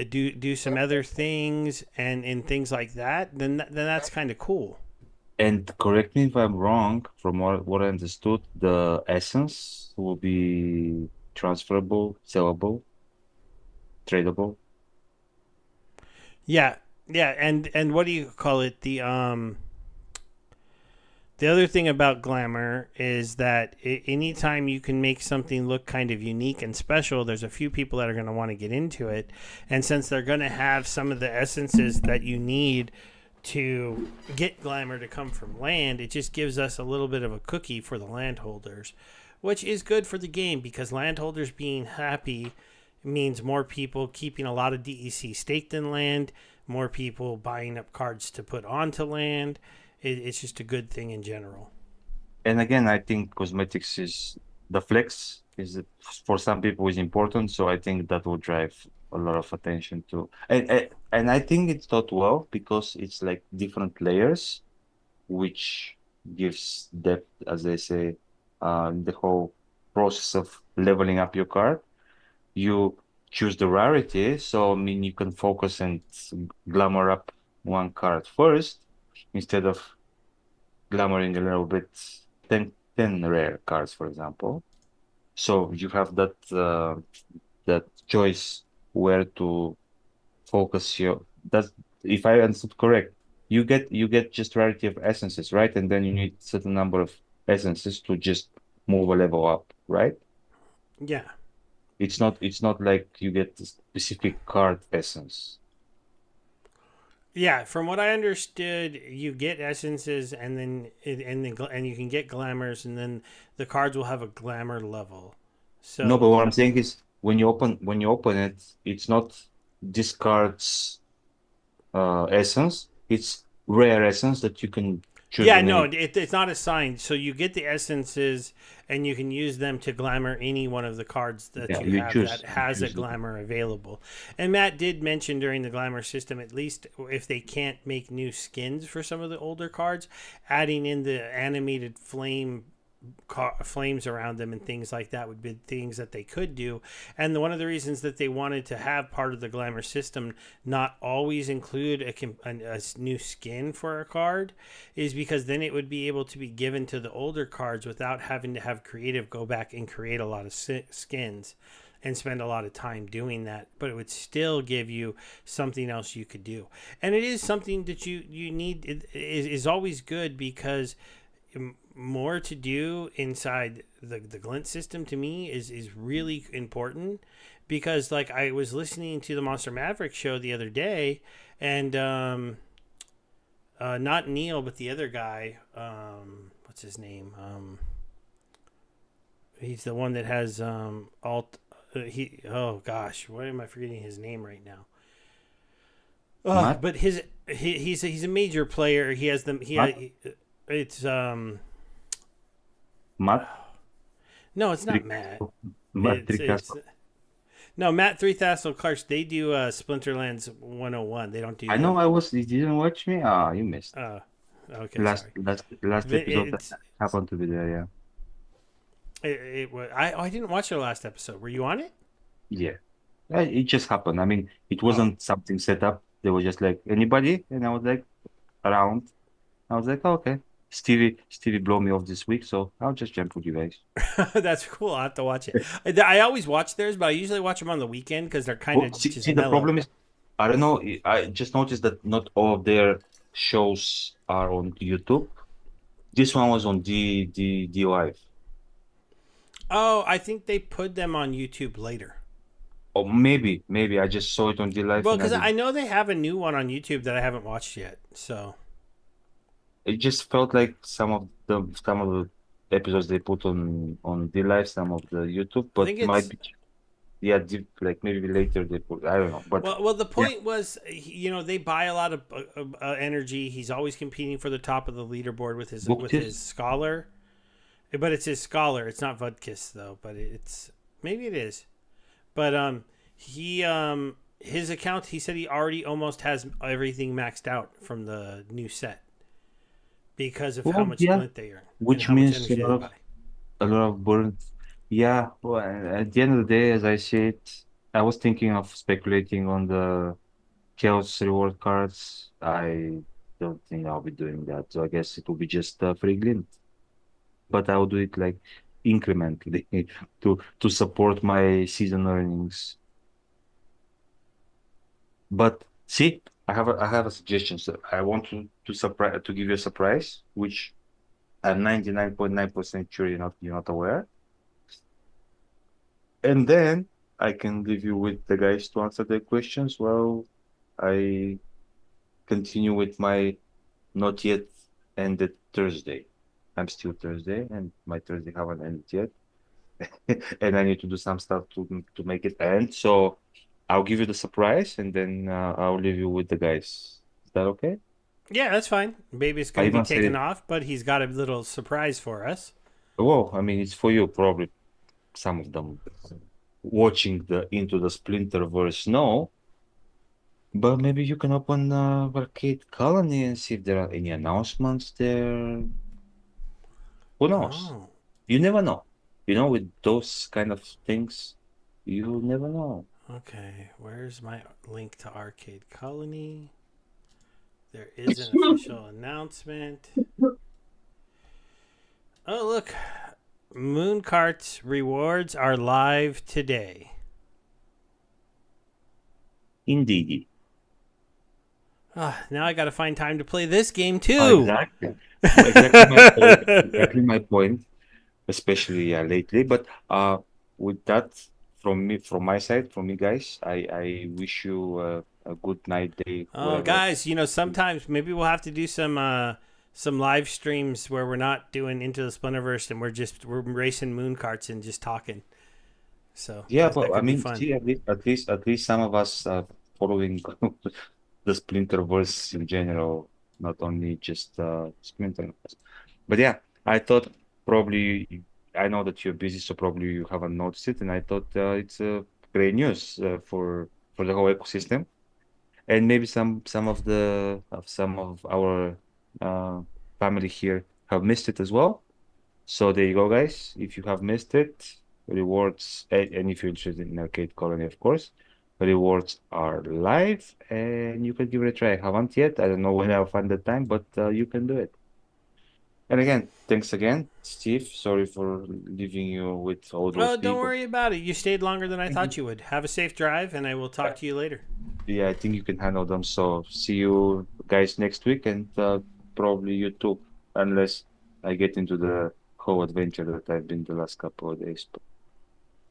do some other things and things like that, then that's kind of cool. And correct me if I'm wrong, from what I understood, the essence will be transferable, sellable, tradable. Yeah, yeah, and what do you call it? The other thing about glamour is that anytime you can make something look kind of unique and special, there's a few people that are going to want to get into it. And since they're going to have some of the essences that you need to get glamour to come from land, it just gives us a little bit of a cookie for the landholders, which is good for the game because landholders being happy means more people keeping a lot of DEC staked in land, more people buying up cards to put onto land. It's just a good thing in general. And again, I think cosmetics is the flex is for some people is important. So I think that will drive a lot of attention to, and I think it's thought well because it's like different layers, which gives depth, as they say, the whole process of leveling up your card. You choose the rarity, so I mean you can focus and glamour up one card first instead of glamoring a little bit 10 rare cards, for example. So you have that choice where to focus your that's if I understood correct, you get just rarity of essences, right? And then you need certain number of essences to just move a level up, right? Yeah. It's not like you get a specific card essence. Yeah, from what I understood, you get essences, and you can get glamours, and then the cards will have a glamour level. No, So but what I'm saying is when you open it, it's not discards essence, it's rare essence that you can choose yeah, on no, any. it's not assigned. So you get the essences, and you can use them to glamour any one of the cards that Yeah, you you have that choose you has a choose them. glamour available. And Matt did mention during the glamour system, at least if they can't make new skins for some of the older cards, adding in the animated flames around them and things like that would be things that they could do. And one of the reasons that they wanted to have part of the glamour system not always include a new skin for a card is because then it would be able to be given to the older cards without having to have creative go back and create a lot of skins and spend a lot of time doing that, but it would still give you something else you could do. And it is something that you need. Is always good because more to do inside the glint system to me is really important because like I was listening to the Monster Maverick show the other day, and not Neil but the other guy, what's his name, he's the one that has alt he oh gosh, why am I forgetting his name right now? Matt, But he's a major player. He has them. Matt, It's Matt, no, it's not Trick, Matt. Matt It's Tricasco. no Matt Three Thassel Clarks. They do Splinterlands 101. They don't do I know the. you didn't watch me. Ah, you missed. Uh, okay, Last sorry. last last But episode that it's happened to be there, yeah. it was I didn't watch their last episode. Were you on it? Yeah. It just happened. I mean, it Oh, wasn't something set up. They were just like, anybody? And I was like, around. I was like, okay. Stevie blow me off this week, so I'll just jump with you guys. that's cool. I will have to watch it. I always watch theirs, but I usually watch them on the weekend because they're kind Well, of just see, the mellow. problem is, I don't know. I just noticed that not all of their shows are on YouTube. This one was on D Live. Oh, I think they put them on YouTube later. Or maybe I just saw it on the live Well, and I because I did. know they have a new one on YouTube that I haven't watched yet. So It just felt like some of the episodes they put on the live, some of the YouTube, I but think might it's be yeah, like maybe later they put. I don't know, but well. The yeah, point was, they buy a lot of energy. He's always competing for the top of the leaderboard with booked. his scholar, but it's his scholar. It's not Vodkis though, but it's maybe it is. But he his account. He said he already almost has everything maxed out from the new set because of how Well, much yeah, splint they earn and which how much means energy they buy. a lot of burnt. Yeah, well, at the end of the day, as I said, I was thinking of speculating on the Chaos reward cards. I don't think I'll be doing that. So I guess it will be just free glint, but I'll do it like incrementally to support my season earnings. But see, I have a suggestion. So I want to give you a surprise, which I'm 99.9% sure you're not aware. And then I can leave you with the guys to answer their questions while I continue with my not yet ended Thursday. I'm still Thursday, and my Thursday haven't ended yet, and I need to do some stuff to make it end. So I'll give you the surprise, and then I'll leave you with the guys. Is that okay? Yeah, that's fine. Baby's I going to be even said taken it. off, but he's got a little surprise for us. Well, I mean, it's for you. Probably some of them watching the Into the Splinterverse know, but maybe you can open Arcade Colony and see if there are any announcements there. Who knows? Oh, You never know. With those kind of things, you never know. okay. Where's my link to Arcade Colony? There is an official announcement. Oh, look. Mooncart's rewards are live today. Indeed. Now I got to find time to play this game too. Exactly. Exactly my point. Exactly my point, especially lately. But with that, from my side, from me guys, I wish you a good night, day, Oh, whatever. guys, sometimes maybe we'll have to do some live streams where we're not doing Into the Splinterverse and we're racing moon carts and just talking. So Yeah, that but I could be mean, fun. see, at least some of us are following the Splinterverse in general, not only just Splinterverse. But yeah, I thought probably I know that you're busy, so probably you haven't noticed it, and I thought it's great news for the whole ecosystem, and maybe some of our uh, family here have missed it as well. So there you go, guys. If you have missed it, rewards, and if you're interested in Arcade Colony, of course, rewards are live, and you can give it a try. I haven't yet. I don't know when I'll find the time, but you can do it. And again, thanks again, Steve. Sorry for leaving you with all those Oh, don't people. worry about it. You stayed longer than I thought Mhm. you would. Have a safe drive, and I will talk to you later. Yeah, I think you can handle them. So see you guys next week, and probably you too, unless I get into the whole adventure that I've been the last couple of days. But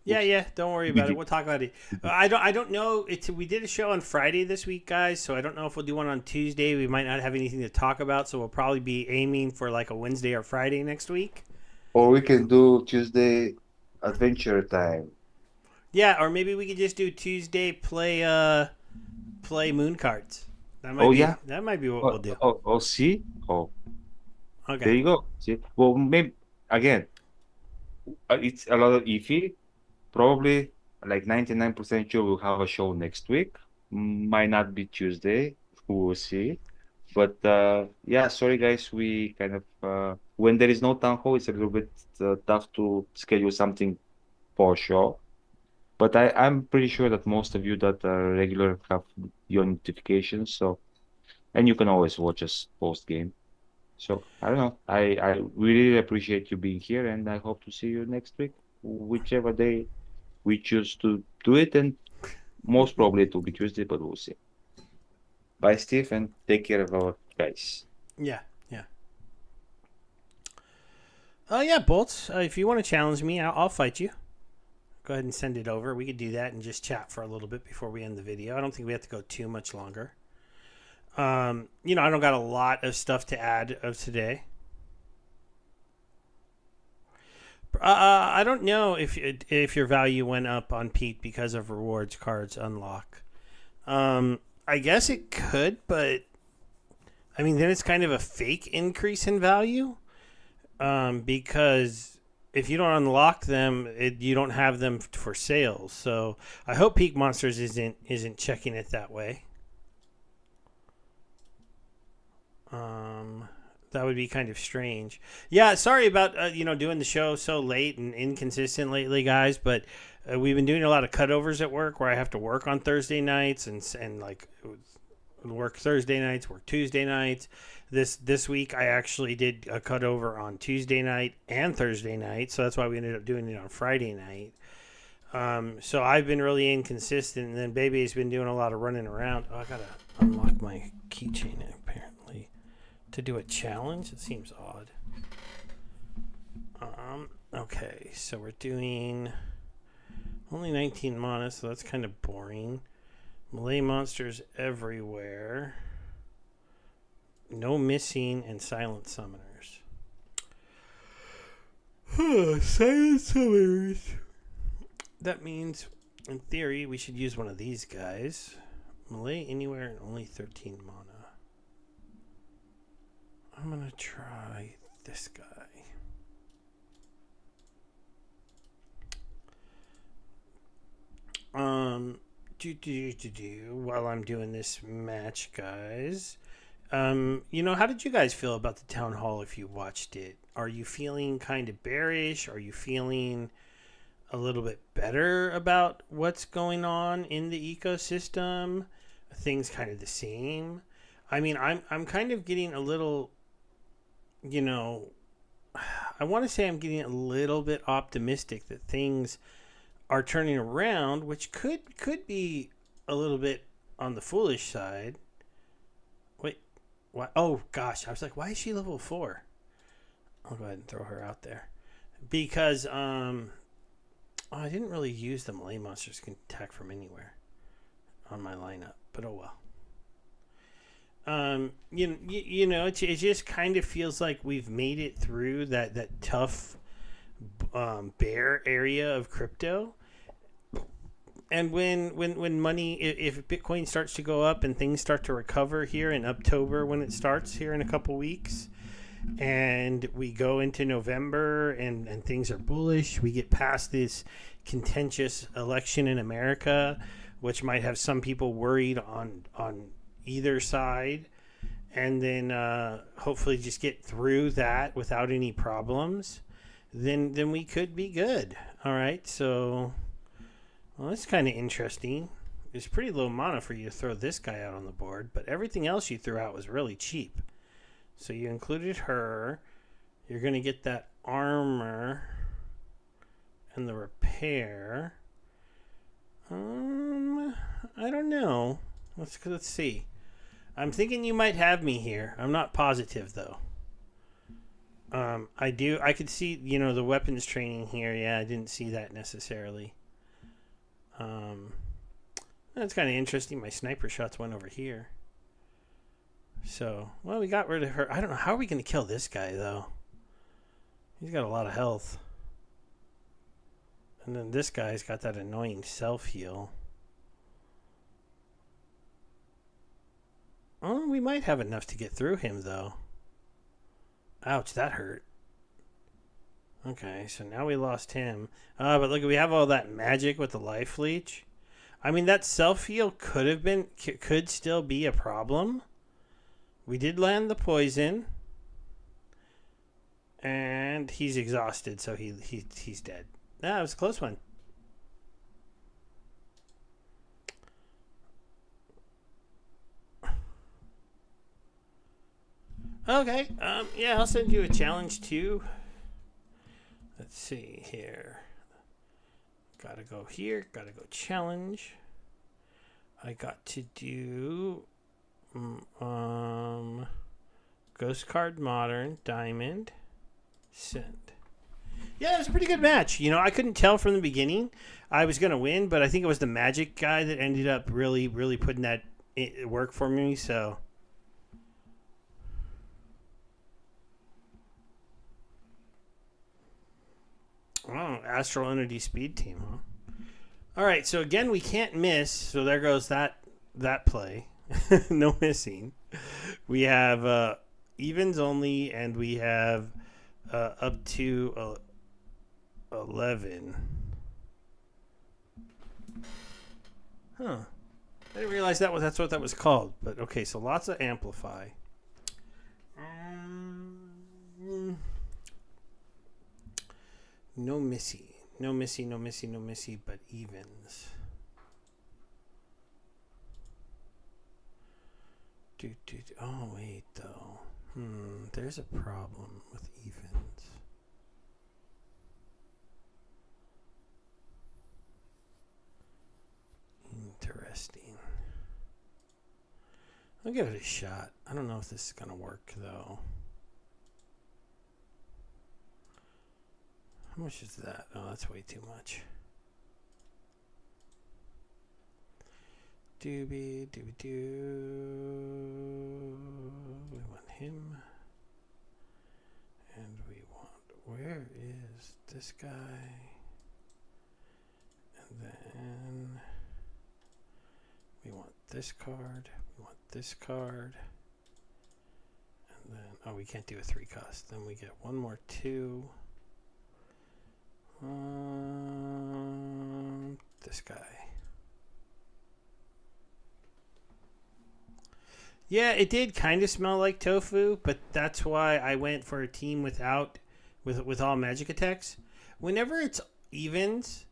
Yeah, oops. yeah. Don't worry about it. We'll talk about it. I don't know. We did a show on Friday this week, guys. So I don't know if we'll do one on Tuesday. We might not have anything to talk about, so we'll probably be aiming for like a Wednesday or Friday next week. Or we can do Tuesday adventure time. Yeah, or maybe we could just do Tuesday play moon cards. Oh yeah. That might be what we'll Oh, do. see. Oh, there Okay. you go. See. Well, maybe again, it's a lot of iffy. Probably like 99% sure we'll have a show next week. Might not be Tuesday. We will see. But yeah, sorry guys, we kind of when there is no town hall, it's a little bit tough to schedule something for sure. But I'm pretty sure that most of you that are regular have your notifications, so and you can always watch us post game. So I don't know. I really appreciate you being here, and I hope to see you next week, whichever day we choose to do it, and most probably it will be Tuesday, but we'll see. Bye, Steve, and take care of our guys. Yeah, yeah. Oh yeah, Bolts. If you want to challenge me, I'll fight you. go ahead and send it over. We could do that and just chat for a little bit before we end the video. I don't think we have to go too much longer. I don't got a lot of stuff to add of today. I don't know if your value went up on Pete because of rewards cards unlock. I guess it could, but I mean, then it's kind of a fake increase in value, because if you don't unlock them, you don't have them for sales. So I hope Peak Monsters isn't checking it that way. That would be kind of strange. Yeah, sorry about doing the show so late and inconsistent lately, guys. But we've been doing a lot of cutovers at work where I have to work on Thursday nights and like work Thursday nights, work Tuesday nights. This week I actually did a cutover on Tuesday night and Thursday night, so that's why we ended up doing it on Friday night. So I've been really inconsistent, and then Baby's been doing a lot of running around. Oh, I gotta unlock my keychain apparently to do a challenge. It seems odd. Okay, so we're doing only 19 mana, so that's kind of boring. Melee monsters everywhere. No missing and silent summoners. Silent summoners. That means, in theory, we should use one of these guys. Melee anywhere and only 13 mana. I'm going to try this guy. While I'm doing this match, guys. How did you guys feel about the town hall if you watched it? Are you feeling kind of bearish? Are you feeling a little bit better about what's going on in the ecosystem? Are things kind of the same? I mean, I'm kind of getting a little, I want to say I'm getting a little bit optimistic that things are turning around, which could be a little bit on the foolish side. Wait, what? Oh gosh, I was like, why is she level 4? I'll go ahead and throw her out there because I didn't really use the melee monsters can attack from anywhere on my lineup, but oh well. It just kind of feels like we've made it through that tough bear area of crypto. And when money, if Bitcoin starts to go up and things start to recover here in October, when it starts here in a couple weeks, and we go into November and things are bullish, we get past this contentious election in America, which might have some people worried on either side, and then hopefully just get through that without any problems, then we could be good. All right, so well, that's kind of interesting. It's pretty low mana for you to throw this guy out on the board, but everything else you threw out was really cheap. So you included her. You're going to get that armor and the repair. I don't know. Let's see. I'm thinking you might have me here. I'm not positive though. I could see, the weapons training here. Yeah, I didn't see that necessarily. That's kind of interesting. My sniper shots went over here. So, well, we got rid of her. I don't know. How are we going to kill this guy, though? He's got a lot of health. And then this guy's got that annoying self-heal. Oh, we might have enough to get through him, though. Ouch, that hurt. Okay, so now we lost him. But look, we have all that magic with the life leech. I mean, that self-heal could still be a problem. We did land the poison. And he's exhausted, so he's dead. That was a close one. Okay, yeah, I'll send you a challenge too. Let's see here. Gotta go here, gotta go challenge. I got to do Ghost Card Modern, Diamond, Send. Yeah, it was a pretty good match. I couldn't tell from the beginning I was going to win, but I think it was the Magic guy that ended up really, really putting that work for me. So, Astral Entity Speed Team, huh? All right, so again, we can't miss. So there goes that play. No missing. We have evens only, and we have up to 11. Huh. I didn't realize that's what that was called. But okay, so lots of amplify. No missy. No missy, no missy, no missy, but evens. Oh, wait, though. There's a problem with evens. Interesting. I'll give it a shot. I don't know if this is going to work, though. How much is that? Oh, that's way too much. Doobie, doobie, doo. We want him. And we want, where is this guy? And then we want this card. We want this card. And then, oh, we can't do a 3 cost. Then we get one more 2. This guy. Yeah, it did kind of smell like tofu, but that's why I went for a team with all magic attacks. Whenever it's evens,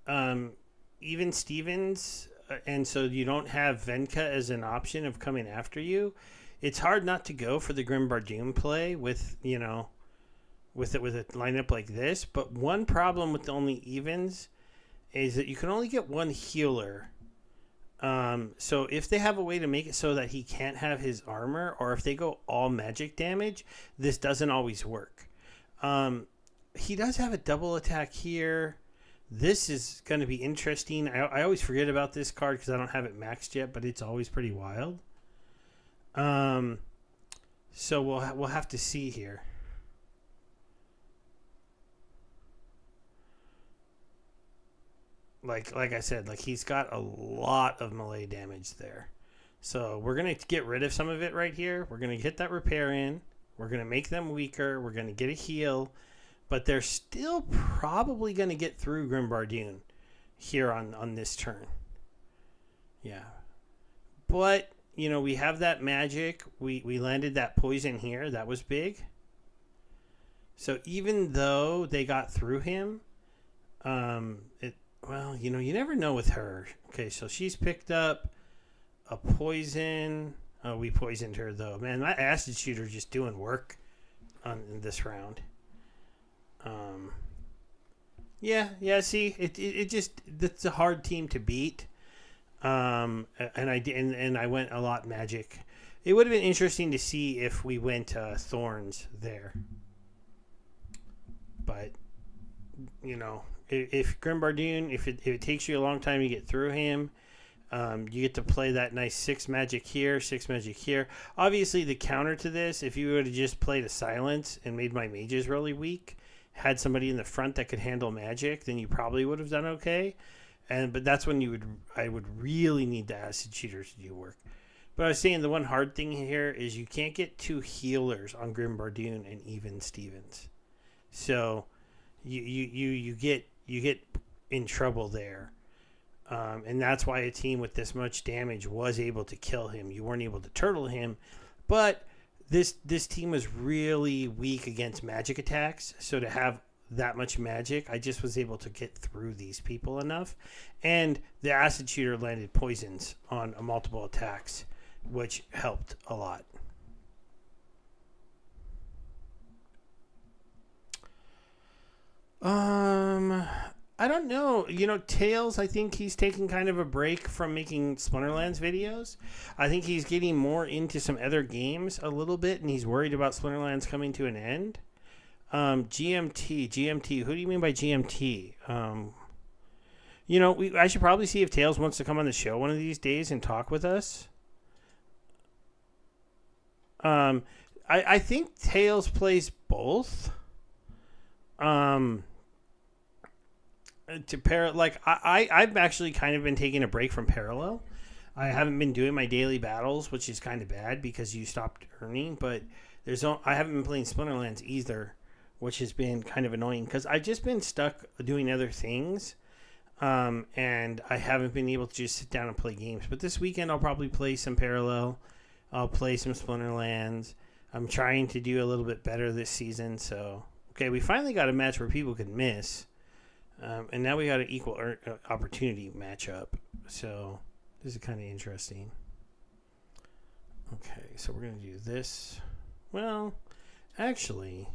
even Stevens, and so you don't have Venka as an option of coming after you, it's hard not to go for the Grim Bardoom play with with a lineup like this. But one problem with the only evens is that you can only get one healer. So if they have a way to make it so that he can't have his armor, or if they go all magic damage, this doesn't always work. He does have a double attack here. This is going to be interesting. I always forget about this card because I don't have it maxed yet, but it's always pretty wild. So we'll have to see here. Like I said, he's got a lot of melee damage there. So we're going to get rid of some of it right here. We're going to get that repair in. We're going to make them weaker. We're going to get a heal. But they're still probably going to get through Grim Bardoon here on this turn. Yeah. But, we have that magic. We landed that poison here. That was big. So even though they got through him, well, you never know with her. Okay, so she's picked up a poison. Oh, we poisoned her, though. Man, that acid shooter just doing work in this round. Yeah. See, it just it's a hard team to beat. And I went a lot magic. It would have been interesting to see if we went thorns there, but if Grim Bardoon, if it takes you a long time to get through him, you get to play that nice 6 magic here, 6 magic here. Obviously, the counter to this, if you would have just played a silence and made my mages really weak, had somebody in the front that could handle magic, then you probably would have done okay. But that's when I would really need the acid shooter to do work. But I was saying the one hard thing here is you can't get 2 healers on Grim Bardoon and even Stevens. So you get in trouble there. And that's why a team with this much damage was able to kill him. You weren't able to turtle him, but this team was really weak against magic attacks. So to have that much magic, I just was able to get through these people enough. And the acid shooter landed poisons on multiple attacks, which helped a lot. I don't know. Tails, I think he's taking kind of a break from making Splinterlands videos. I think he's getting more into some other games a little bit, and he's worried about Splinterlands coming to an end. GMT. Who do you mean by GMT? I should probably see if Tails wants to come on the show one of these days and talk with us. I think Tails plays both. I've actually kind of been taking a break from Parallel. I haven't been doing my daily battles, which is kind of bad because you stopped earning. But I haven't been playing Splinterlands either, which has been kind of annoying because I've just been stuck doing other things. And I haven't been able to just sit down and play games. But this weekend I'll probably play some Parallel. I'll play some Splinterlands. I'm trying to do a little bit better this season. So, okay, we finally got a match where people could miss. And now we got an equal opportunity matchup. So, this is kind of interesting. Okay, so we're going to do this. Well, actually,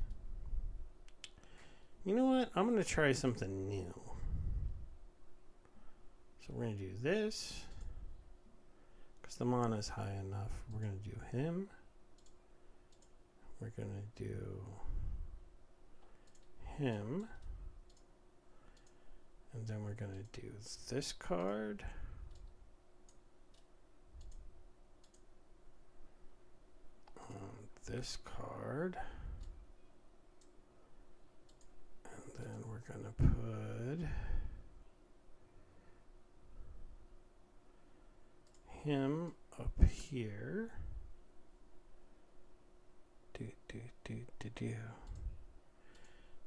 you know what? I'm going to try something new. So we're going to do this. Because the mana is high enough. We're going to do him. We're going to do him. And then we're going to do this card. This card. And then we're going to put him up here.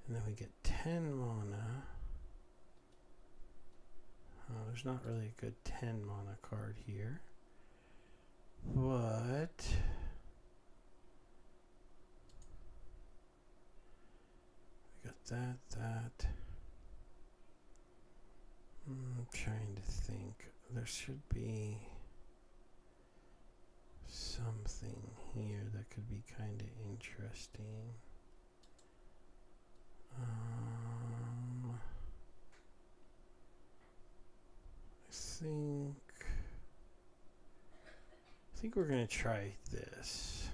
And then we get 10 mana. There's not really a good 10 mana card here. But we got that. I'm trying to think. There should be something here that could be kind of interesting. I think we're going to try this.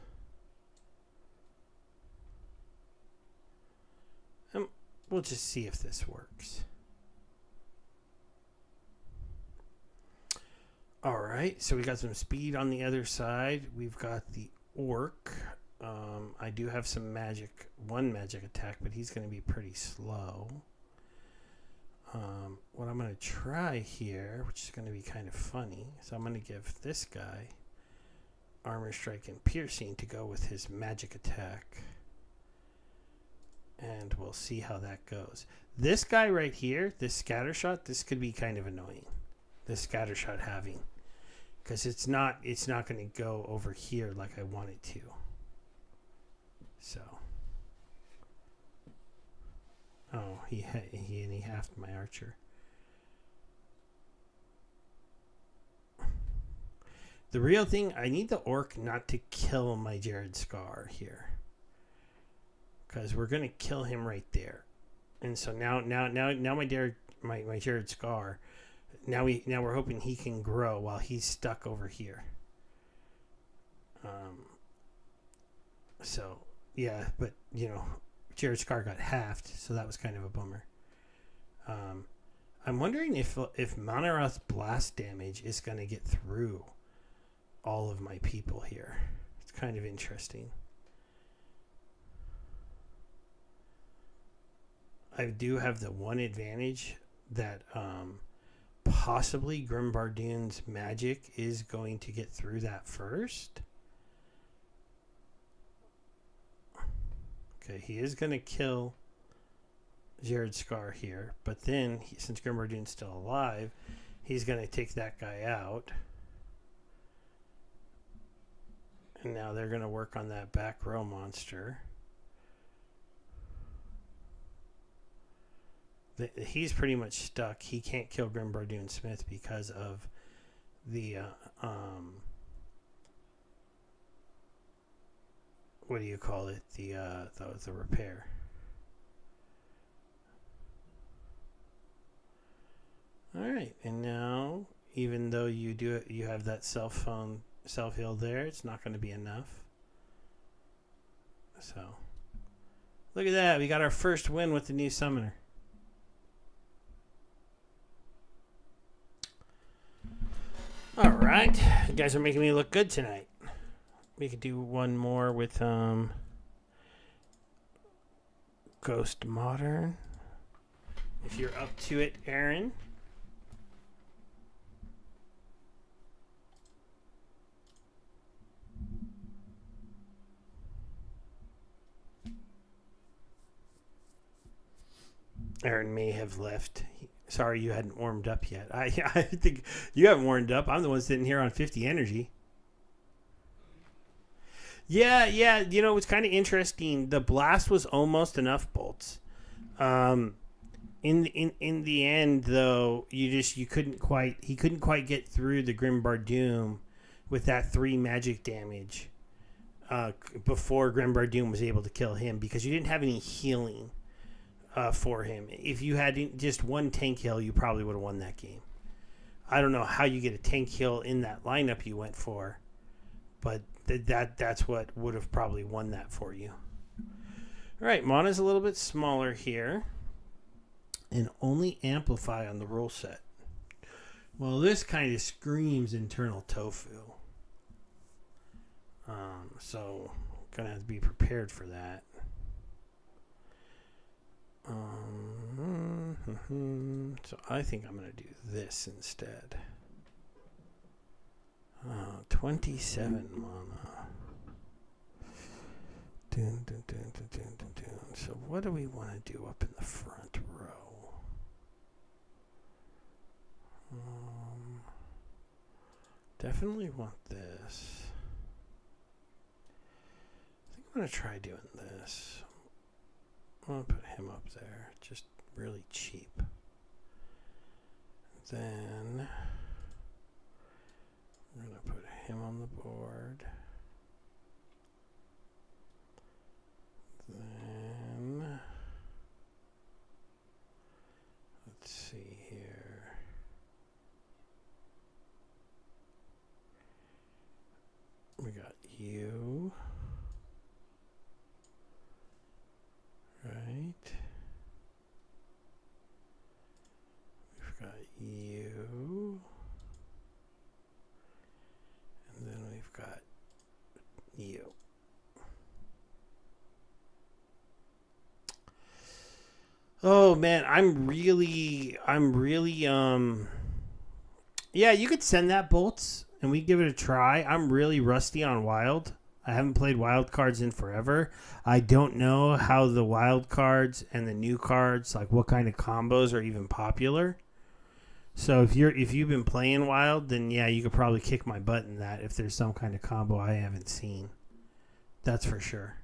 We'll just see if this works. All right, so we got some speed on the other side. We've got the orc. I do have some one magic attack, but he's going to be pretty slow. What I'm going to try here, which is going to be kind of funny, so I'm going to give this guy armor strike and piercing to go with his magic attack. And we'll see how that goes. This guy right here, this scattershot, this could be kind of annoying. This scattershot having. Because it's not going to go over here like I want it to. So. Oh, he halved my archer. The real thing, I need the orc not to kill my Jared Scar here. Because we're going to kill him right there. And so now my Jared Scar, now we're hoping he can grow while he's stuck over here. So, yeah, but, Jared Scar got halved, so that was kind of a bummer. I'm wondering if Monorath's blast damage is going to get through all of my people here. It's kind of interesting. I do have the one advantage that possibly Grim Bardoon's magic is going to get through that first. Okay, he is going to kill Jared Scar here, but then since Grim Bardoon's still alive, he's going to take that guy out. And now they're going to work on that back row monster. He's pretty much stuck. He can't kill Grim Bardoon Smith because of the what do you call it? The repair. All right, and now even though you have that self heal there, it's not going to be enough. So Look at that. We got our first win with the new summoner. All right. You guys are making me look good tonight. We could do one more with Ghost Modern. If you're up to it, Aaron. Aaron may have left. Sorry you hadn't warmed up yet. I think you haven't warmed up. I'm the one sitting here on 50 energy. Yeah. It's kind of interesting. The blast was almost enough bolts. In the end, though, he couldn't quite get through the Grimbar Doom with that 3 magic damage before Grimbar Doom was able to kill him because you didn't have any healing for him. If you had just one tank heal, you probably would have won that game. I don't know how you get a tank heal in that lineup you went for, but that's what would have probably won that for you. All right, Mana's a little bit smaller here. And only amplify on the rule set. Well, this kind of screams internal tofu. So, gonna have to be prepared for that. So I think I'm gonna do this instead. 27 mana. Dun. So what do we want to do up in the front row? Definitely want this. I think I'm going to try doing this. I'm going to put him up there. Just really cheap. Then I'm going to put him on the board. Then let's see here. We got you. Right. We've got you. And then we've got you. Oh man, I'm really yeah, you could send that bolts and we give it a try. I'm really rusty on wild. I haven't played wild cards in forever. I don't know how the wild cards and the new cards, like what kind of combos are even popular. So if you've been playing wild, then yeah, you could probably kick my butt in that if there's some kind of combo I haven't seen. That's for sure.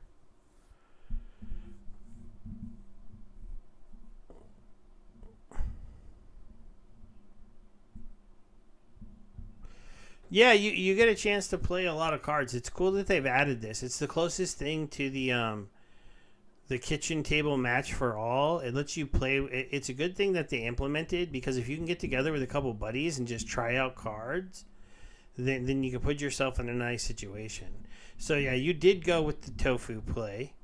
Yeah, you get a chance to play a lot of cards. It's cool that they've added this. It's the closest thing to the kitchen table match for all. It lets you play. It's a good thing that they implemented because if you can get together with a couple buddies and just try out cards, then you can put yourself in a nice situation. So yeah, you did go with the tofu play.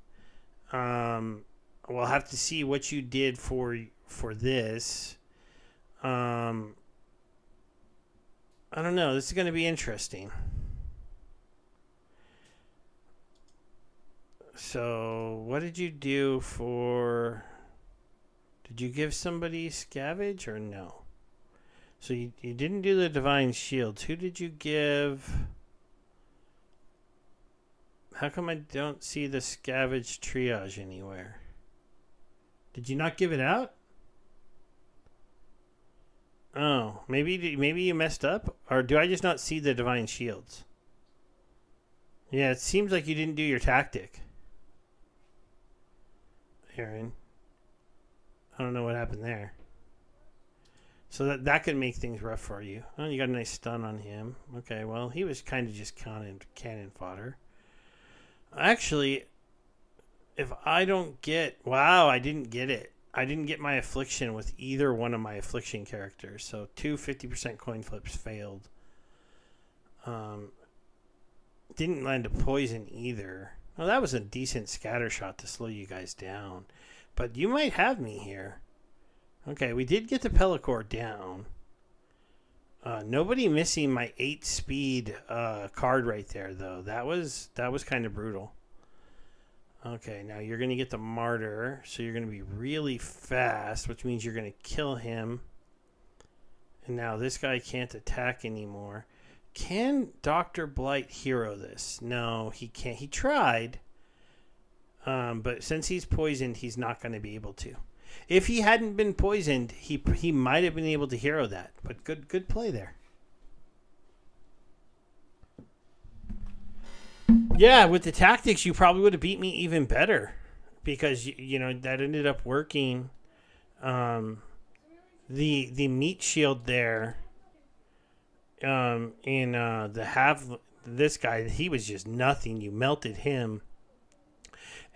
We'll have to see what you did for this. I don't know. This is going to be interesting. So, what did you do for... Did you give somebody Scavenge or no? So, you didn't do the Divine Shields. Who did you give... How come I don't see the Scavenge Triage anywhere? Did you not give it out? Oh, maybe you messed up? Or do I just not see the Divine Shields? Yeah, it seems like you didn't do your tactic. Aaron. I don't know what happened there. So that could make things rough for you. Oh, you got a nice stun on him. Okay, well, he was kind of just cannon fodder. Actually, if I don't get... Wow, I didn't get it. I didn't get my affliction with either one of my affliction characters. So 2 50% coin flips failed. Didn't land a poison either. Well, that was a decent scatter shot to slow you guys down. But you might have me here. Okay, we did get the Pellicore down. Nobody missing my 8-speed card right there, though. That was kind of brutal. Okay, now you're going to get the Martyr, so you're going to be really fast, which means you're going to kill him. And now this guy can't attack anymore. Can Dr. Blight hero this? No, he can't. He tried, but since he's poisoned, he's not going to be able to. If he hadn't been poisoned, he might have been able to hero that. But good play there. Yeah, with the tactics, you probably would have beat me even better because you know that ended up working. The meat shield there. In the half, this guy, he was just nothing. You melted him.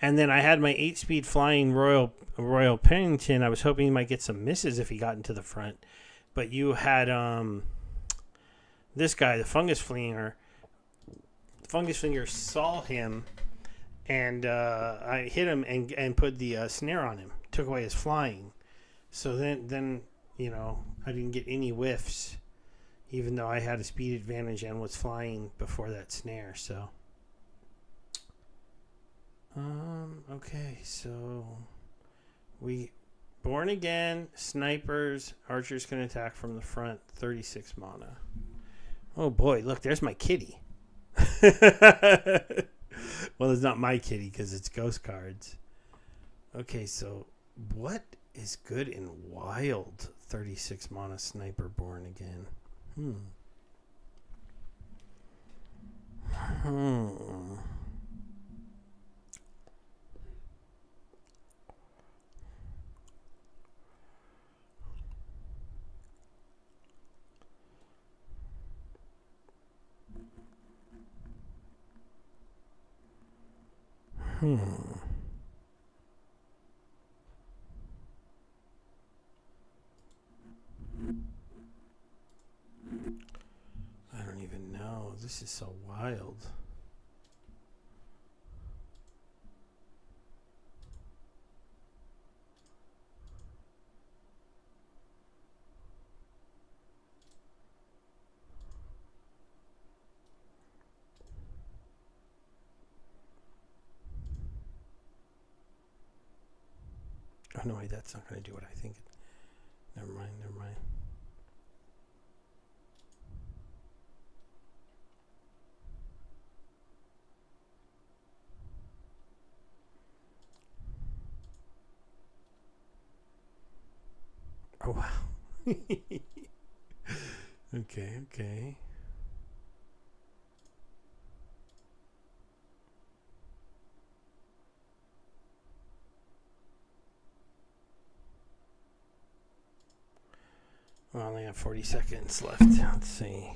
And then I had my 8-speed flying Royal Pennington. I was hoping he might get some misses if he got into the front. But you had this guy, the Fungus Flinger. Fungus Flinger saw him, and I hit him and put the snare on him. Took away his flying. So then you know, I didn't get any whiffs, even though I had a speed advantage and was flying before that snare. So okay, so we Born Again, snipers, archers can attack from the front, 36 mana. Oh boy, look, there's my kitty. Well, it's not my kitty because it's ghost cards. Okay, so what is good in wild 36 mana sniper Born Again? I don't even know. This is so wild. Oh, no, wait, that's not going to do what I think. Never mind. Oh, wow. Okay. Well, I only have 40 seconds left. Let's see.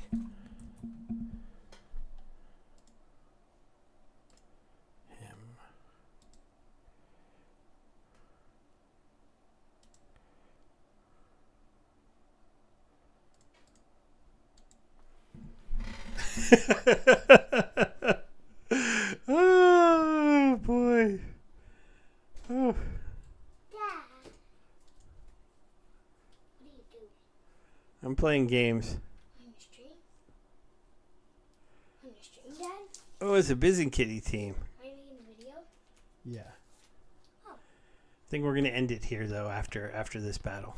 Oh, boy. Oh. I'm playing games. On your stream? On your stream, Dad? Oh, it's a Biz and Kitty team. Are you making a video? Yeah. Oh. I think we're gonna end it here though after this battle.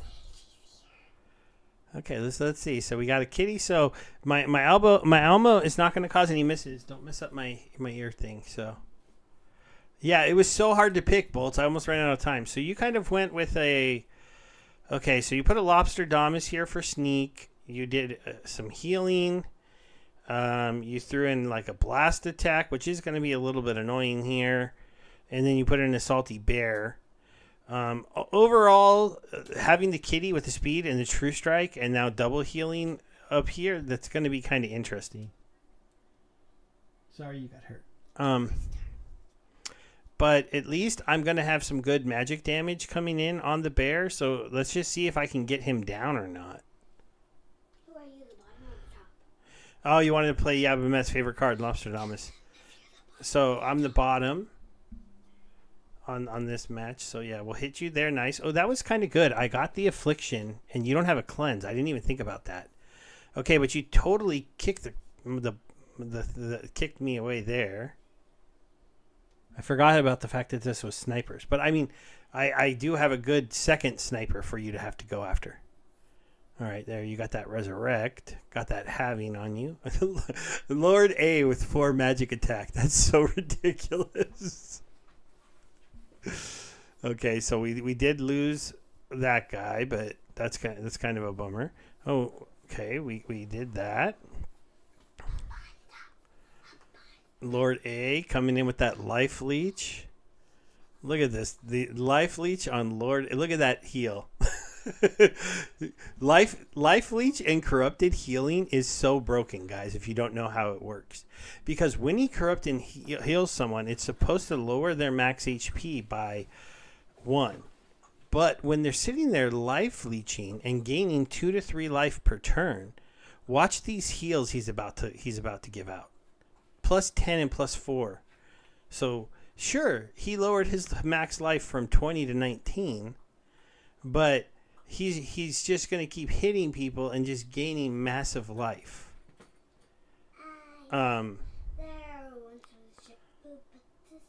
Okay, let's see. So we got a kitty. So my Elmo is not gonna cause any misses. Don't mess up my ear thing. So yeah, it was so hard to pick, Bolts. I almost ran out of time. So you kind of went with a. Okay, so you put a Lobster Damas here for sneak. You did some healing. You threw in like a blast attack, which is going to be a little bit annoying here. And then you put in a Salty Bear. Overall, having the kitty with the speed and the True Strike and now double healing up here, that's going to be kind of interesting. Sorry you got hurt. But at least I'm going to have some good magic damage coming in on the bear. So let's just see if I can get him down or not. Who are you, the bottom or the top? Oh, you wanted to play Yabamet's favorite card, Lobster Damas. So I'm the bottom on this match. So yeah, we'll hit you there. Nice. Oh, that was kind of good. I got the affliction, and you don't have a cleanse. I didn't even think about that. Okay, but you totally kicked the kicked me away there. I forgot about the fact that this was snipers, but I mean, I do have a good second sniper for you to have to go after. All right, there you got that resurrect, got that having on you. Lord A with 4 magic attack. That's so ridiculous. Okay, so we did lose that guy, but that's kind of a bummer. Oh, okay, we did that. Lord A coming in with that life leech. Look at this, the life leech on Lord. Look at that heal. life leech and corrupted healing is so broken, guys, if you don't know how it works, because when he corrupt and heals someone, it's supposed to lower their max HP by 1, but when they're sitting there life leeching and gaining 2 to 3 life per turn, watch these heals he's about to give out, plus 10 and plus 4. So sure, he lowered his max life from 20 to 19, but he's just going to keep hitting people and just gaining massive life.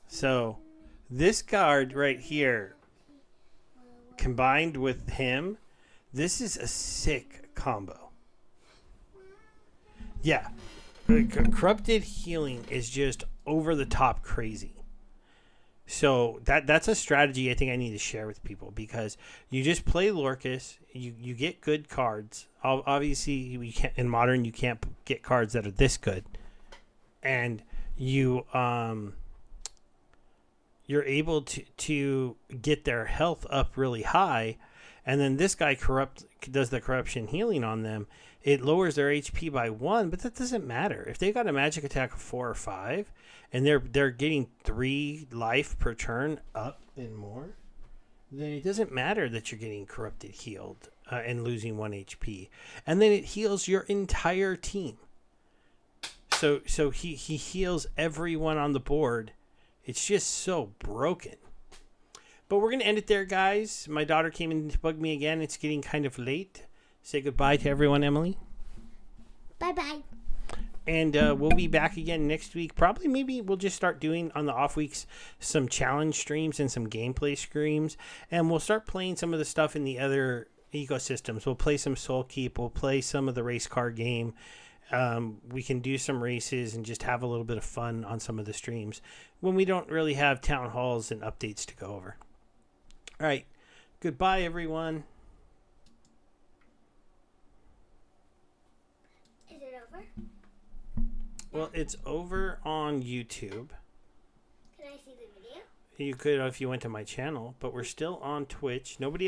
So this guard right here, combined with him, this is a sick combo. Yeah, corrupted healing is just over the top crazy. So that's a strategy I think I need to share with people, because you just play Lorcus, you get good cards. Obviously, you can't, in Modern you can't get cards that are this good, and you're able to get their health up really high, and then this guy does the corruption healing on them. It lowers their HP by 1, but that doesn't matter. If they got a magic attack of 4 or 5, and they're getting 3 life per turn up and more, then it doesn't matter that you're getting corrupted healed and losing 1 HP. And then it heals your entire team. So he heals everyone on the board. It's just so broken. But we're going to end it there, guys. My daughter came in to bug me again. It's getting kind of late. Say goodbye to everyone, Emily. Bye-bye. And we'll be back again next week. Probably maybe we'll just start doing on the off weeks some challenge streams and some gameplay streams. And we'll start playing some of the stuff in the other ecosystems. We'll play some Soul Keep. We'll play some of the race car game. We can do some races and just have a little bit of fun on some of the streams when we don't really have town halls and updates to go over. All right. Goodbye, everyone. Is it over? Well, it's over on YouTube. Can I see the video? You could if you went to my channel, but we're still on Twitch. Nobody else